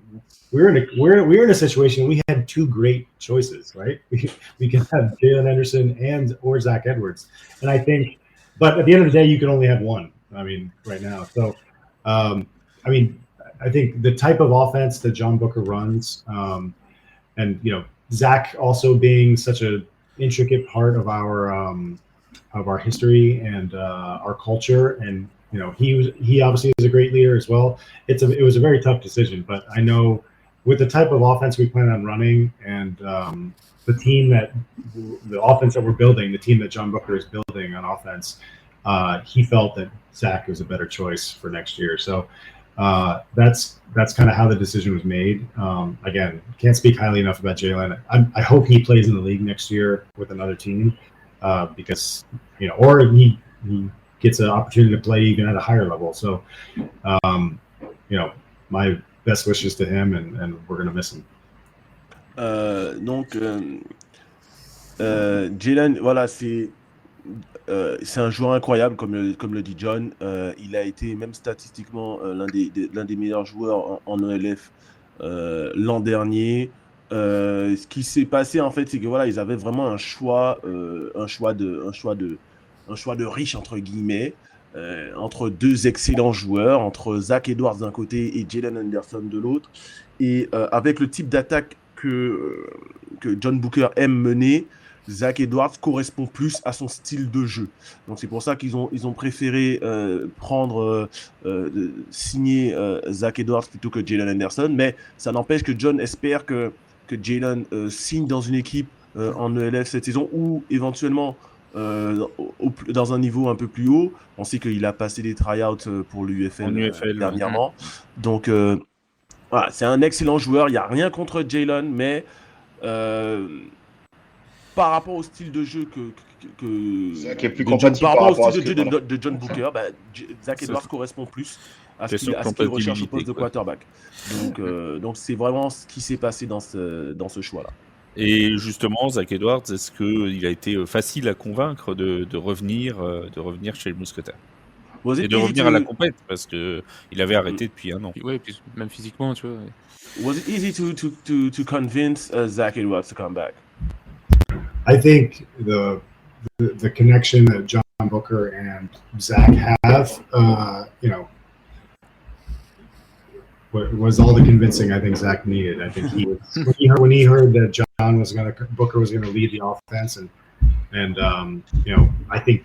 we're in a situation. We had two great choices, right? We can have Jalen Anderson or Zach Edwards, and I think. But at the end of the day, you can only have one. I mean, right now. So, I think the type of offense that John Booker runs, and Zach also being such an intricate part of our history and our culture, and he obviously is a great leader as well. It was a very tough decision, but I know with the type of offense we plan on running and the offense that we're building, the team that John Booker is building on offense, he felt that Zach was a better choice for next year. So that's kind of how the decision was made. Again, can't speak highly enough about Jalen. I hope he plays in the league next year with another team because or he gets an opportunity to play even at a higher level. So my best wishes to him, and we're gonna miss him. Donc Jalen, voilà, c'est un joueur incroyable, comme le dit John. Il a été même statistiquement l'un des meilleurs joueurs en ELF l'an dernier. Ce qui s'est passé en fait, c'est que voilà, ils avaient vraiment un choix de riche entre guillemets, entre deux excellents joueurs, entre Zach Edwards d'un côté et Jalen Anderson de l'autre. Et avec le type d'attaque que John Booker aime mener, Zach Edwards correspond plus à son style de jeu. Donc c'est pour ça qu'ils ont préféré signer Zach Edwards plutôt que Jalen Anderson. Mais ça n'empêche que John espère que Jalen signe dans une équipe en ELF cette saison, ou éventuellement dans un niveau un peu plus haut. On sait qu'il a passé des try-outs pour l'UFL dernièrement. Donc voilà, c'est un excellent joueur. Il n'y a rien contre Jalen, mais par rapport au style de jeu Zach est plus compatible par rapport au style de John Booker, Zach Edwards correspond plus à ce qu'il recherche au poste de quarterback. Donc c'est vraiment ce qui s'est passé dans ce choix-là. Et justement, Zach Edwards, est-ce qu'il a été facile à convaincre de revenir chez les Mousquetaires et de revenir à la compète, parce qu'il avait arrêté depuis un an. Ouais, puis même physiquement, tu vois. Was it easy to convince Zach Edwards to come back? I think the connection that John Booker and Zach have, was all the convincing I think Zach needed. I think he was when he heard that Booker was gonna lead the offense, and I think,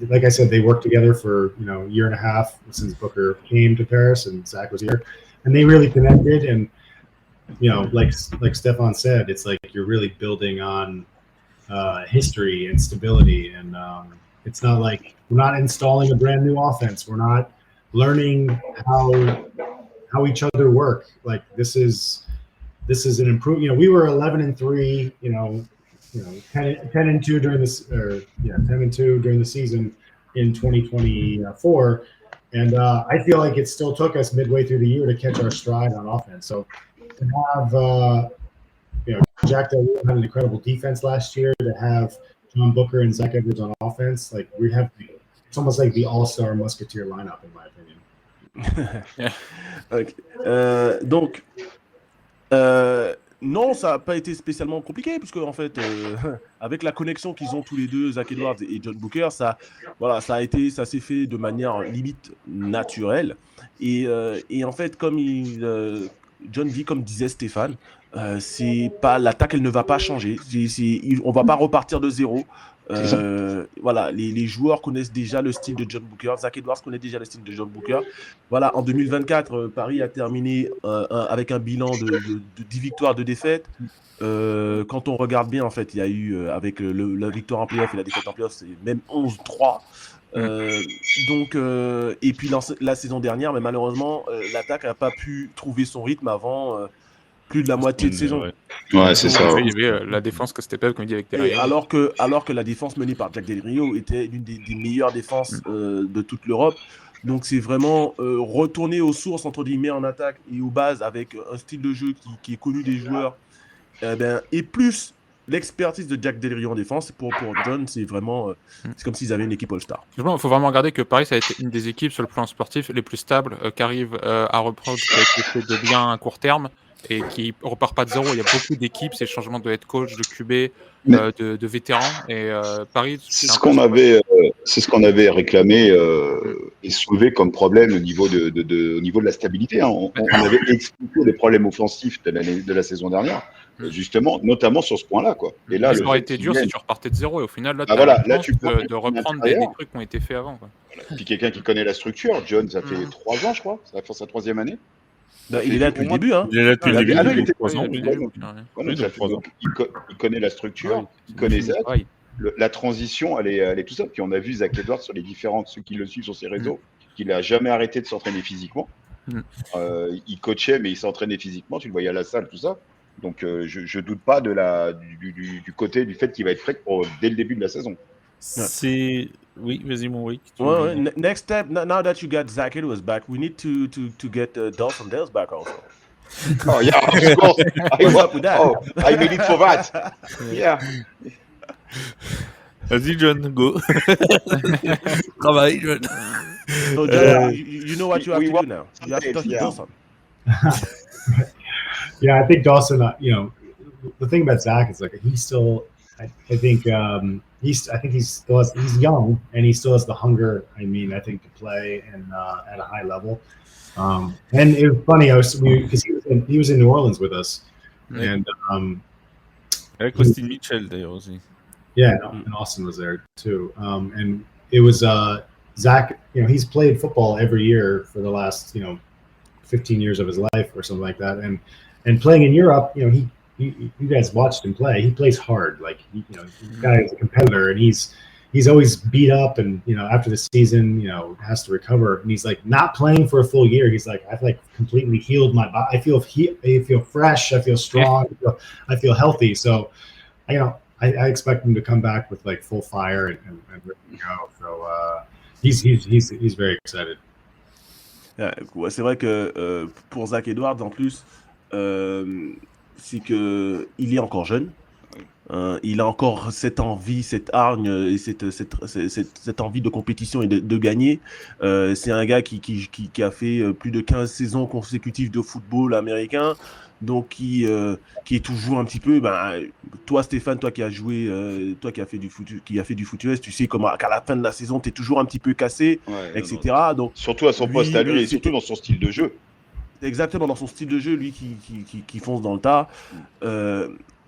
like I said, they worked together for a year and a half since Booker came to Paris and Zach was here, and they really connected. And like Stefan said, it's like you're really building on history and stability, and it's not like we're not installing a brand new offense. We're not learning how each other work. Like this is an improvement. We were 11-3, 10-2 during this, 10-2 during the season in 2024, and I feel like it still took us midway through the year to catch our stride on offense. So to have Jack Del Rio had an incredible defense last year. To have John Booker and Zach Edwards on offense, like it's almost like the all-star Musketeer lineup, in my opinion. Okay. Donc, non, ça n'a pas été spécialement compliqué, puisque en fait, avec la connexion qu'ils ont tous les deux, Zach Edwards et John Booker, ça s'est fait de manière limite naturelle. Et en fait, comme John dit, comme disait Stéphane, c'est pas l'attaque, elle ne va pas changer. On va pas repartir de zéro. Voilà, les joueurs connaissent déjà le style de John Booker. Zach Edwards connaît déjà le style de John Booker. Voilà, en 2024, Paris a terminé avec un bilan de 10 victoires, 2 défaites. Quand on regarde bien, en fait, il y a eu, avec la victoire en playoff et la défaite en playoff, c'est même 11-3. Et puis la saison dernière, mais malheureusement, l'attaque n'a pas pu trouver son rythme avant plus de la moitié de saison. Ouais, c'est ça. Il y avait la défense que c'était pas, comme il dit, avec Del Rio. Alors que la défense menée par Jack Del Rio était l'une des meilleures défenses de toute l'Europe. Donc c'est vraiment retourner aux sources, entre guillemets, en attaque et aux bases, avec un style de jeu qui est connu des joueurs, et plus l'expertise de Jack Del Rio en défense. Pour John, c'est vraiment c'est comme s'ils avaient une équipe All-Star. Il faut vraiment regarder que Paris, ça a été une des équipes sur le plan sportif les plus stables, qui arrive à reprendre ce qui a été fait de bien à court terme et qui repart pas de zéro. Il y a beaucoup d'équipes, c'est le changement de head coach, de QB, de vétérans. Et Paris, c'est ce qu'on avait réclamé et soulevé comme problème au niveau de la stabilité. Hein. On avait expliqué les problèmes offensifs de la saison dernière. Justement, notamment sur ce point-là, quoi. Et là, ça aurait été dur si tu repartais de zéro. Et au final, là, tu peux de reprendre des trucs qui ont été faits avant. Quoi. Voilà. Puis quelqu'un qui connaît la structure, John, ça fait 3 ans, je crois. Ça va faire sa 3e année. Il est là depuis le début. Hein. Il est là depuis le début. Il était 3 ans. Il connaît la structure, il connaît Zach. La transition, elle est tout ça. Puis on a vu Zach Edwards sur les différents, ceux qui le suivent sur ses réseaux, qu'il n'a jamais arrêté de s'entraîner physiquement. Il coachait, mais il s'entraînait physiquement. Tu le voyais à la salle, tout ça. Donc, je doute pas du côté du fait qu'il va être prêt dès le début de la saison. Oui, vas-y, mon Waick. Next step, now that you got Zach Edwards back, we need to get Dawson Dales back also. Oh, yeah, of course. I made it for that. Yeah. Vas-y, John, go. Travaille, John. So, John, you know what you have to do now. You have to talk to Dawson. Yeah, I think Dawson. The thing about Zach is like he's still. I think he's young and he still has the hunger. I think to play and at a high level. And it was funny. Because he was in New Orleans with us, and avec Austin Mitchell d'ailleurs aussi. Yeah, and Austin was there too. And it was Zach. He's played football every year for the last 15 years of his life or something like that, and playing in Europe, you guys watched him play. He plays hard, like the guy is a competitor, and he's always beat up, and after the season, has to recover, and he's like not playing for a full year. He's like, I've like completely healed my body. I feel fresh. I feel strong. I feel healthy. So, I expect him to come back with like full fire and ready to go. So he's very excited. Ouais, c'est vrai que pour Zach Edwards, en plus, c'est qu'il est encore jeune. Il a encore cette envie, cette hargne et cette envie de compétition et de gagner. C'est un gars qui a fait plus de 15 saisons consécutives de football américain, donc qui est toujours un petit peu... toi, Stéphane, toi qui as joué, toi qui a fait du foot US, tu sais comment qu'à la fin de la saison, tu es toujours un petit peu cassé, etc. Donc, surtout à son poste à lui et surtout dans son style de jeu. Exactement, dans son style de jeu, lui qui fonce dans le tas.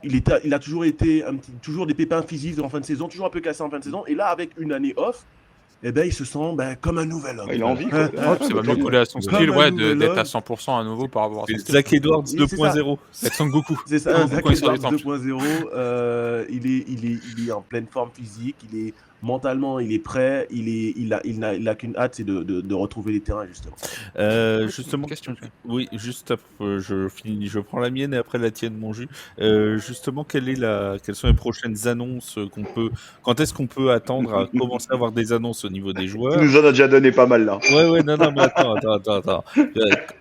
Il a toujours été toujours des pépins physiques en fin de saison, toujours un peu cassé en fin de saison. Et là, avec une année off, il se sent comme un nouvel homme. Il a envie. Ça va mieux coller à son style, d'être à 100% à nouveau par rapport à son style. Zach Edwards 2.0. C'est Son Goku. C'est ça, Zach Edwards 2.0. Il est en pleine forme physique, mentalement, il est prêt, il a qu'une hâte, c'est de retrouver les terrains, justement. Justement, question. Oui, juste après, je prends la mienne et après la tienne, mon jus. Justement, quelles sont les prochaines annonces quand est-ce qu'on peut attendre à commencer à avoir des annonces au niveau des joueurs? Tu nous en as déjà donné pas mal là. Ouais, non, mais attends.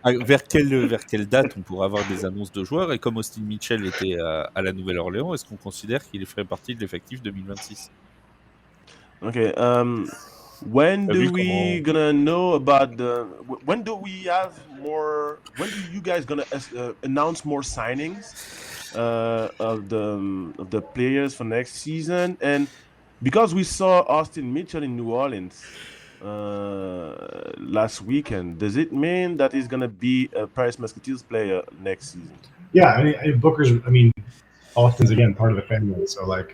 Vers quelle date on pourra avoir des annonces de joueurs? Et comme Austin Mitchell était à la Nouvelle-Orléans, est-ce qu'on considère qu'il ferait partie de l'effectif 2026? Okay. When do we gonna know about when do you guys gonna announce more signings of the players for next season? And because we saw Austin Mitchell in New Orleans last weekend, does it mean that he's gonna be a Paris Musketeers player next season? Yeah, Austin's again part of the family, so like.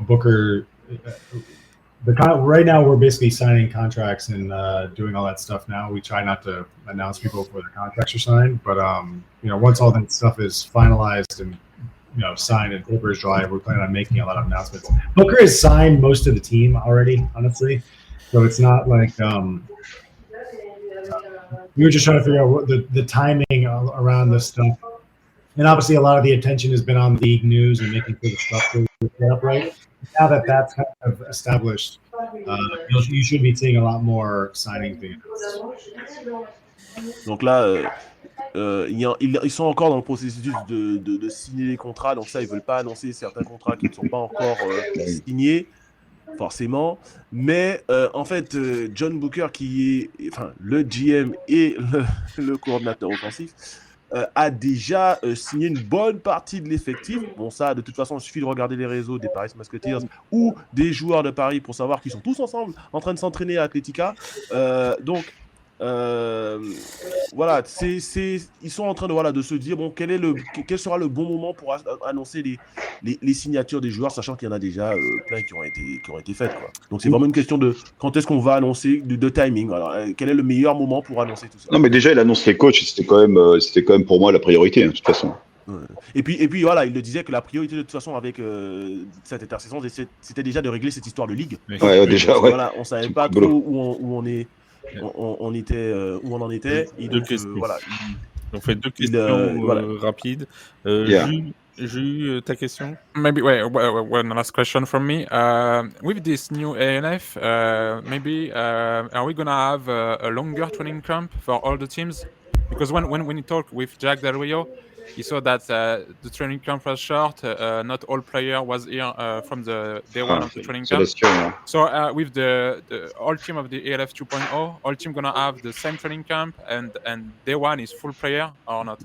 Booker. Right now we're basically signing contracts and doing all that stuff now. We try not to announce people before the contracts are signed, but once all that stuff is finalized and signed and paper is dry, we're planning on making a lot of announcements. Booker has signed most of the team already, honestly, so it's not like we were just trying to figure out what the timing around this stuff. And obviously a lot of the attention has been on league news and making sure the structure is set up right. Now that that's kind of established, you should be seeing a lot more signing things. Donc là, ils sont encore dans le processus de signer les contrats. Donc ça, ils veulent pas annoncer certains contrats qui ne sont pas encore signés, forcément. Mais en fait, John Booker, qui est le GM et le coordinateur offensif, a déjà signé une bonne partie de l'effectif. Bon, ça, de toute façon, il suffit de regarder les réseaux des Paris Musketeers ou des joueurs de Paris pour savoir qu'ils sont tous ensemble en train de s'entraîner à Atletica. Donc, voilà, ils sont en train de se dire, bon, quel sera le bon moment pour annoncer les signatures des joueurs, sachant qu'il y en a déjà plein qui ont été faites, quoi. Donc, c'est vraiment une question de quand est-ce qu'on va annoncer, de timing. Alors, quel est le meilleur moment pour annoncer tout ça? Non, mais déjà, il annonce les coachs, c'était quand même pour moi la priorité, hein, de toute façon. Ouais. Et puis voilà, il le disait que la priorité de toute façon avec cette intersaison, c'était déjà de régler cette histoire de ligue. Ouais, déjà, ouais. Voilà, on savait pas trop où on en était. Et donc, voilà. On fait deux questions rapides. Jules, ta question? Maybe one last question from me. With this new ANF, maybe are we gonna have a longer training camp for all the teams? Because when you talk with Jack Del Rio, he saw that the training camp was short. Not all player was here from the day one of the training camp. So with the all team of the ALF 2.0, all team gonna have the same training camp and day one is full player or not?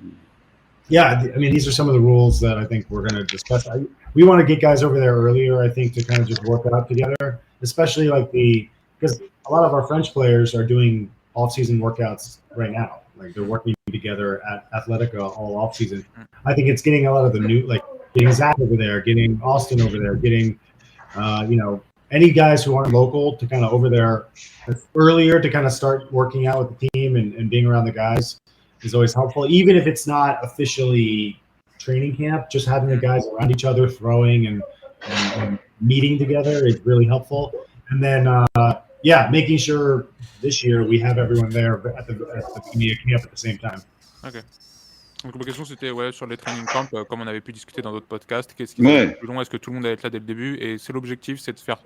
Yeah, I mean, these are some of the rules that I think we're going to discuss. We want to get guys over there earlier, I think, to kind of just work it out together, especially because a lot of our French players are doing off-season workouts right now. Like they're working together at Athletica all off-season. I think it's getting a lot of the new, like getting Zach over there, getting Austin over there, getting, any guys who aren't local to kind of over there earlier to kind of start working out with the team and being around the guys is always helpful, even if it's not officially training camp. Just having the guys around each other, throwing and meeting together is really helpful. And then, making sure this year we have everyone there at the media camp at the same time. Okay. Donc ma question c'était sur les training camps, comme on avait pu discuter dans d'autres podcasts, qu'est-ce qui est plus long, est-ce que tout le monde va être là dès le début? Et c'est l'objectif, c'est de faire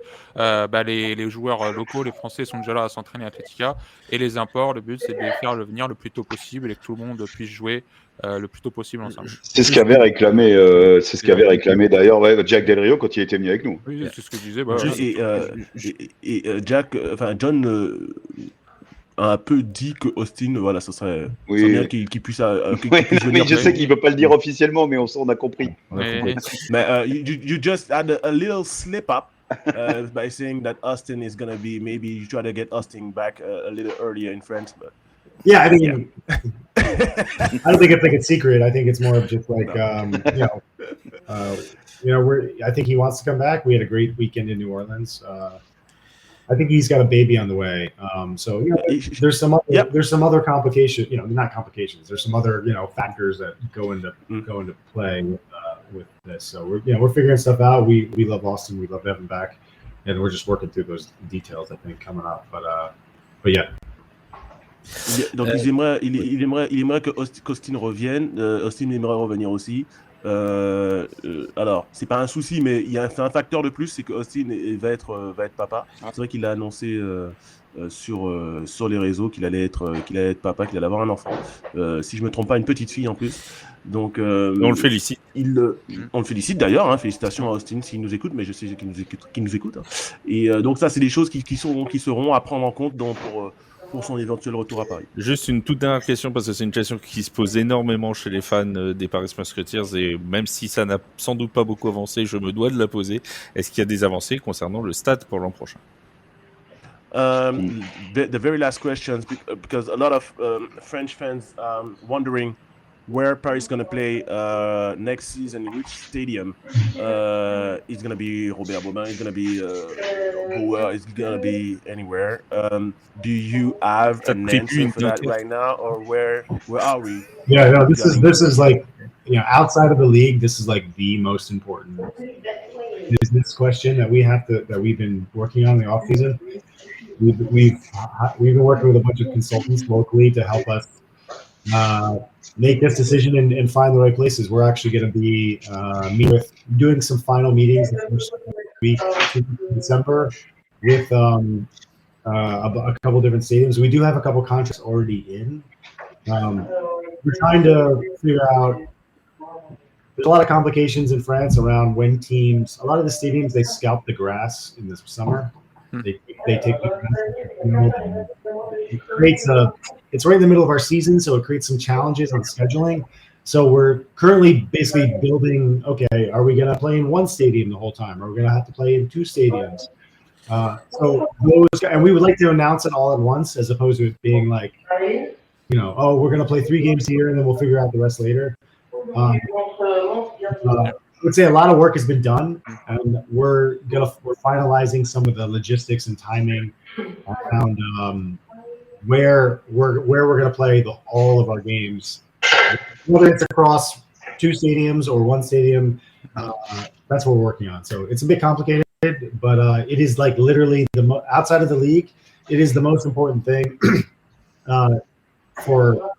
les joueurs locaux, les Français sont déjà là à s'entraîner à Atletica, et les imports, le but c'est de les faire venir le plus tôt possible et que tout le monde puisse jouer le plus tôt possible ensemble. C'est ce qu'avait réclamé, d'ailleurs Jack Del Rio quand il était venu avec nous. Oui, c'est ce que je disais. John a un peu dit que Austin, voilà, ce serait bien qu'il puisse venir. Mais je sais qu'il ne veut pas le dire officiellement, mais on a compris. Mais you just had a little slip up by saying that Austin is going to be, maybe you try to get Austin back a little earlier in France. But yeah, I mean, I don't think it's like a secret. I think it's more of just like, I think he wants to come back. We had a great weekend in New Orleans. I think he's got a baby on the way. So there's some other complications. Not complications. There's some other factors that go into play with this. So we're figuring stuff out. We love Austin. We love to have him back, and we're just working through those details, I think, coming up. But yeah. Donc il aimerait qu'Austin revienne. Austin aimerait revenir aussi. Alors, c'est pas un souci, mais c'est un facteur de plus, c'est que Austin va être papa. C'est vrai qu'il a annoncé sur les réseaux qu'il allait être papa, qu'il allait avoir un enfant. Si je me trompe pas, une petite fille en plus. Donc, on le félicite. On le félicite d'ailleurs. Hein, félicitations à Austin s'il nous écoute, mais je sais qu'il nous écoute. Hein. Et donc ça, c'est des choses qui seront à prendre en compte pour son éventuel retour à Paris. Juste une toute dernière question, parce que c'est une question qui se pose énormément chez les fans des Paris Musketeers, et même si ça n'a sans doute pas beaucoup avancé, je me dois de la poser. Est-ce qu'il y a des avancées concernant le stade pour l'an prochain? The very last questions, because a lot of French fans wondering where Paris is going to play next season, in which stadium. It's going to be Robert Bobin, it's going to be Bauer, it's going to be anywhere. Do you have an answer for that right now, or where are we? Yeah, no, this is like, outside of the league, this is like the most important business question that we've been working on in the off season. We've been working with a bunch of consultants locally to help us make this decision and find the right places. We're actually going to be doing some final meetings the first week in December with a couple different stadiums. We do have a couple contracts already in. We're trying to figure out. There's a lot of complications in France around when teams. A lot of the stadiums, they scalp the grass in the summer. They take the grass. It creates it's right in the middle of our season, so it creates some challenges on scheduling. So we're currently basically building, okay, are we going to play in one stadium the whole time? Are we going to have to play in two stadiums? And we would like to announce it all at once, as opposed to it being like, we're going to play 3 games here and then we'll figure out the rest later. I would say a lot of work has been done, and we're finalizing some of the logistics and timing around where we're going to play all of our games, whether it's across 2 stadiums or 1 stadium. That's what we're working on. So it's a bit complicated, but it is like literally outside of the league, it is the most important thing for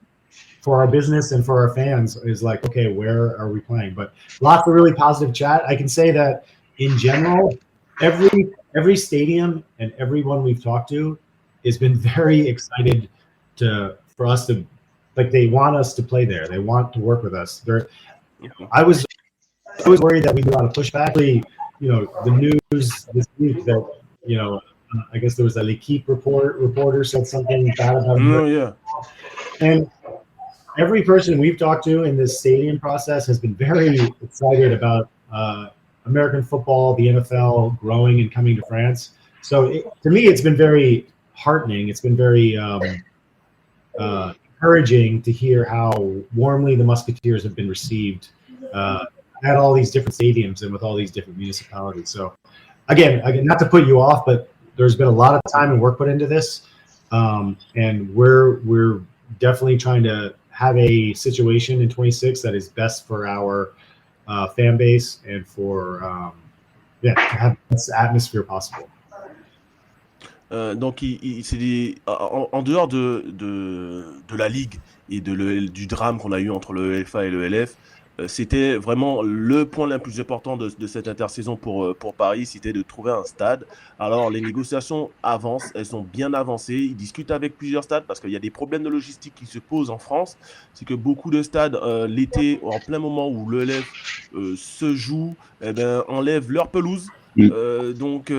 our business and for our fans is like, okay, where are we playing? But lots of really positive chat. I can say that in general, every stadium and everyone we've talked to has been very excited for us to, like, they want us to play there. They want to work with us. I was worried that we'd get a lot of pushback. The news this week that, I guess there was a L'Equipe reporter said something bad about it. Oh, yeah. And every person we've talked to in this stadium process has been very excited about American football, the NFL growing and coming to France. So to me, it's been very heartening. It's been very encouraging to hear how warmly the Musketeers have been received at all these different stadiums and with all these different municipalities. So again, not to put you off, but there's been a lot of time and work put into this, and we're definitely trying to have a situation in 26 that is best for our fan base and for to have the best atmosphere possible. Donc, c'est en dehors de la ligue et du drame qu'on a eu entre le LFA et le LF, c'était vraiment le point le plus important de cette intersaison pour Paris, c'était de trouver un stade. Alors, les négociations avancent, elles sont bien avancées. Ils discutent avec plusieurs stades parce qu'il y a des problèmes de logistique qui se posent en France. C'est que beaucoup de stades, l'été, en plein moment où le LF se joue, enlèvent leur pelouse. Donc,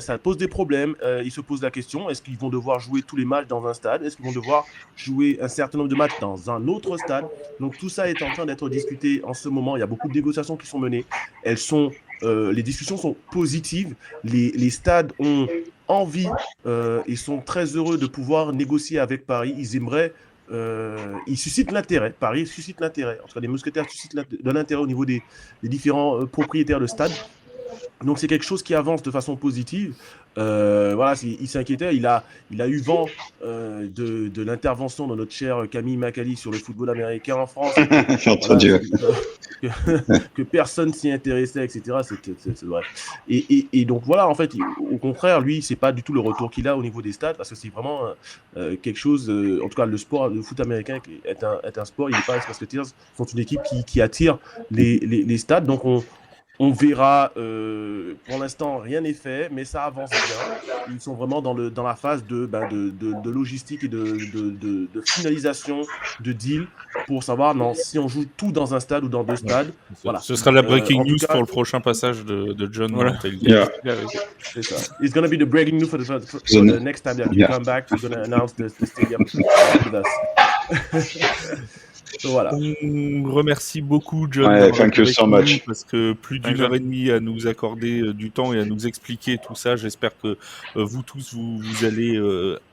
ça pose des problèmes. Ils se posent la question, est-ce qu'ils vont devoir jouer tous les matchs dans un stade? Est-ce qu'ils vont devoir jouer un certain nombre de matchs dans un autre stade? Donc, tout ça est en train d'être discuté en ce moment. Il y a beaucoup de négociations qui sont menées. Les discussions sont positives. Les stades ont envie et sont très heureux de pouvoir négocier avec Paris. Ils aimeraient... ils suscitent l'intérêt. Paris suscite l'intérêt. En tout cas, les Mousquetaires suscitent de l'intérêt au niveau des différents propriétaires de stades. Donc c'est quelque chose qui avance de façon positive. Voilà, il s'inquiétait, il a eu vent de l'intervention de notre cher Camille Macali sur le football américain en France. J'ai entendu. Que personne s'y intéressait, etc. C'est vrai. Et donc voilà, en fait, au contraire, lui, c'est pas du tout le retour qu'il a au niveau des stades, parce que c'est vraiment quelque chose. En tout cas, le foot américain est un sport. Les Paris Musketeers sont une équipe qui attire les stades. Donc on verra, pour l'instant rien n'est fait, mais ça avance bien. Ils sont vraiment dans la phase de logistique et de finalisation de deal pour savoir si on joue tout dans un stade ou dans 2 stades. Voilà. Ce sera la breaking news pour le prochain passage de John. Voilà. Yeah. C'est ça. It's going to be the breaking news for the next time that you come back. We're going to announce the stadium with us. Voilà. On remercie beaucoup John Ouais, d'avoir thank été you avec so nous, much. parce que plus d'une heure et demie à nous accorder du temps et à nous expliquer tout ça. J'espère que vous tous, vous allez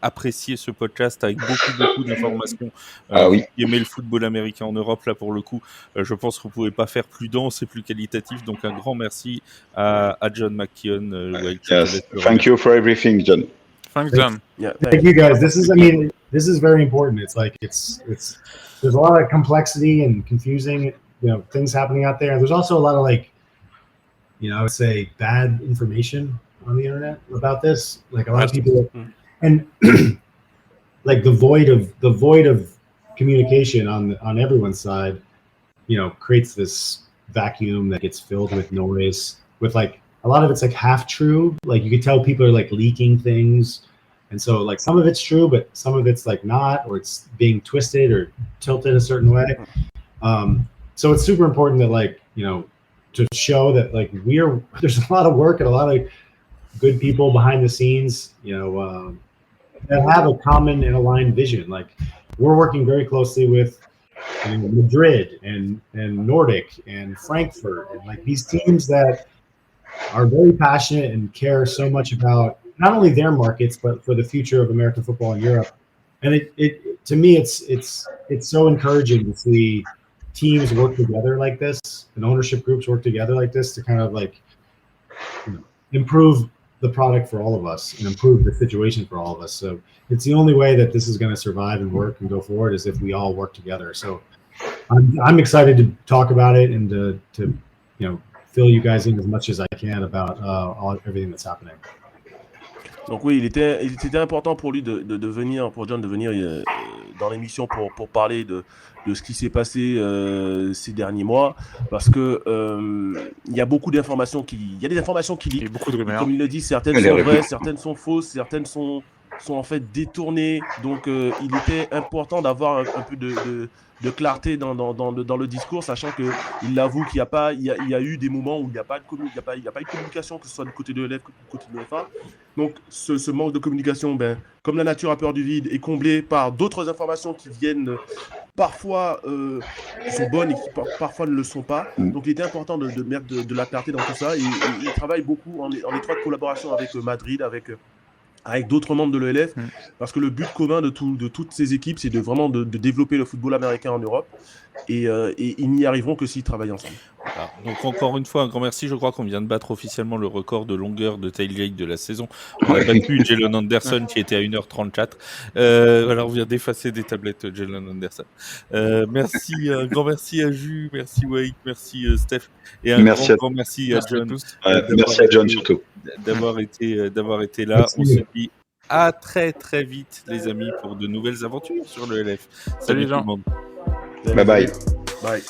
apprécier ce podcast avec beaucoup d'informations. Ah Vous oui. qui aimez le football américain en Europe, là pour le coup, je pense que vous ne pouvez pas faire plus dense et plus qualitatif. Donc un grand merci à John McKeon. Waick, je te Yes. laisse le Thank remercier. you for everything, John. Thanks, John. Yeah, Thank you guys. This is, I mean, this is very important. It's like it's there's a lot of complexity and confusing, things happening out there. There's also a lot of like, I would say bad information on the internet about this. Like a lot of people, and like the void of communication on everyone's side, creates this vacuum that gets filled with noise. With like a lot of it's like half true. Like you could tell people are like leaking things. And so like some of it's true, but some of it's like not, or it's being twisted or tilted a certain way. So it's super important that like, to show that like there's a lot of work and a lot of good people behind the scenes, that have a common and aligned vision. Like we're working very closely with Madrid and Nordic and Frankfurt, and like these teams that are very passionate and care so much about not only their markets, but for the future of American football in Europe. And it to me, it's so encouraging to see teams work together like this and ownership groups work together like this to kind of like improve the product for all of us and improve the situation for all of us. So it's the only way that this is going to survive and work and go forward is if we all work together. So I'm excited to talk about it and to fill you guys in as much as I can about everything that's happening. Donc oui, c'était important pour lui de venir, pour John de venir dans l'émission pour parler de ce qui s'est passé ces derniers mois, parce que il y a beaucoup d'informations il y a des informations qui Il y a beaucoup de rumeurs. comme il le dit, certaines sont vraies, certaines sont fausses, certaines sont en fait détournées. Donc il était important d'avoir un peu de clarté dans le discours, sachant que il l'avoue qu'il y a eu des moments où il n'y a pas de communication, que ce soit du côté de l'ELF que du côté de l'UEFA. Donc ce manque de communication, comme la nature a peur du vide, est comblé par d'autres informations qui viennent parfois qui sont bonnes et qui parfois ne le sont pas. Donc il était important de mettre de la clarté dans tout ça, et il travaille beaucoup en étroite collaboration avec Madrid, avec d'autres membres de l'ELF, parce que le but commun de toutes ces équipes, c'est vraiment de développer le football américain en Europe, et ils n'y arriveront que s'ils travaillent ensemble. Voilà. Donc encore une fois, un grand merci. Je crois qu'on vient de battre officiellement le record de longueur de Tailgate de la saison. On a battu Jalen Anderson qui était à 1h34. Voilà, on vient d'effacer des tablettes Jalen Anderson. Merci, un grand merci à Jus, merci Waick, merci Steph, et un grand merci à John. Merci à John surtout. D'avoir été là. On se dit à très très vite les amis pour de nouvelles aventures sur le LF. Salut les gens. tout le monde. Bye bye. Bye.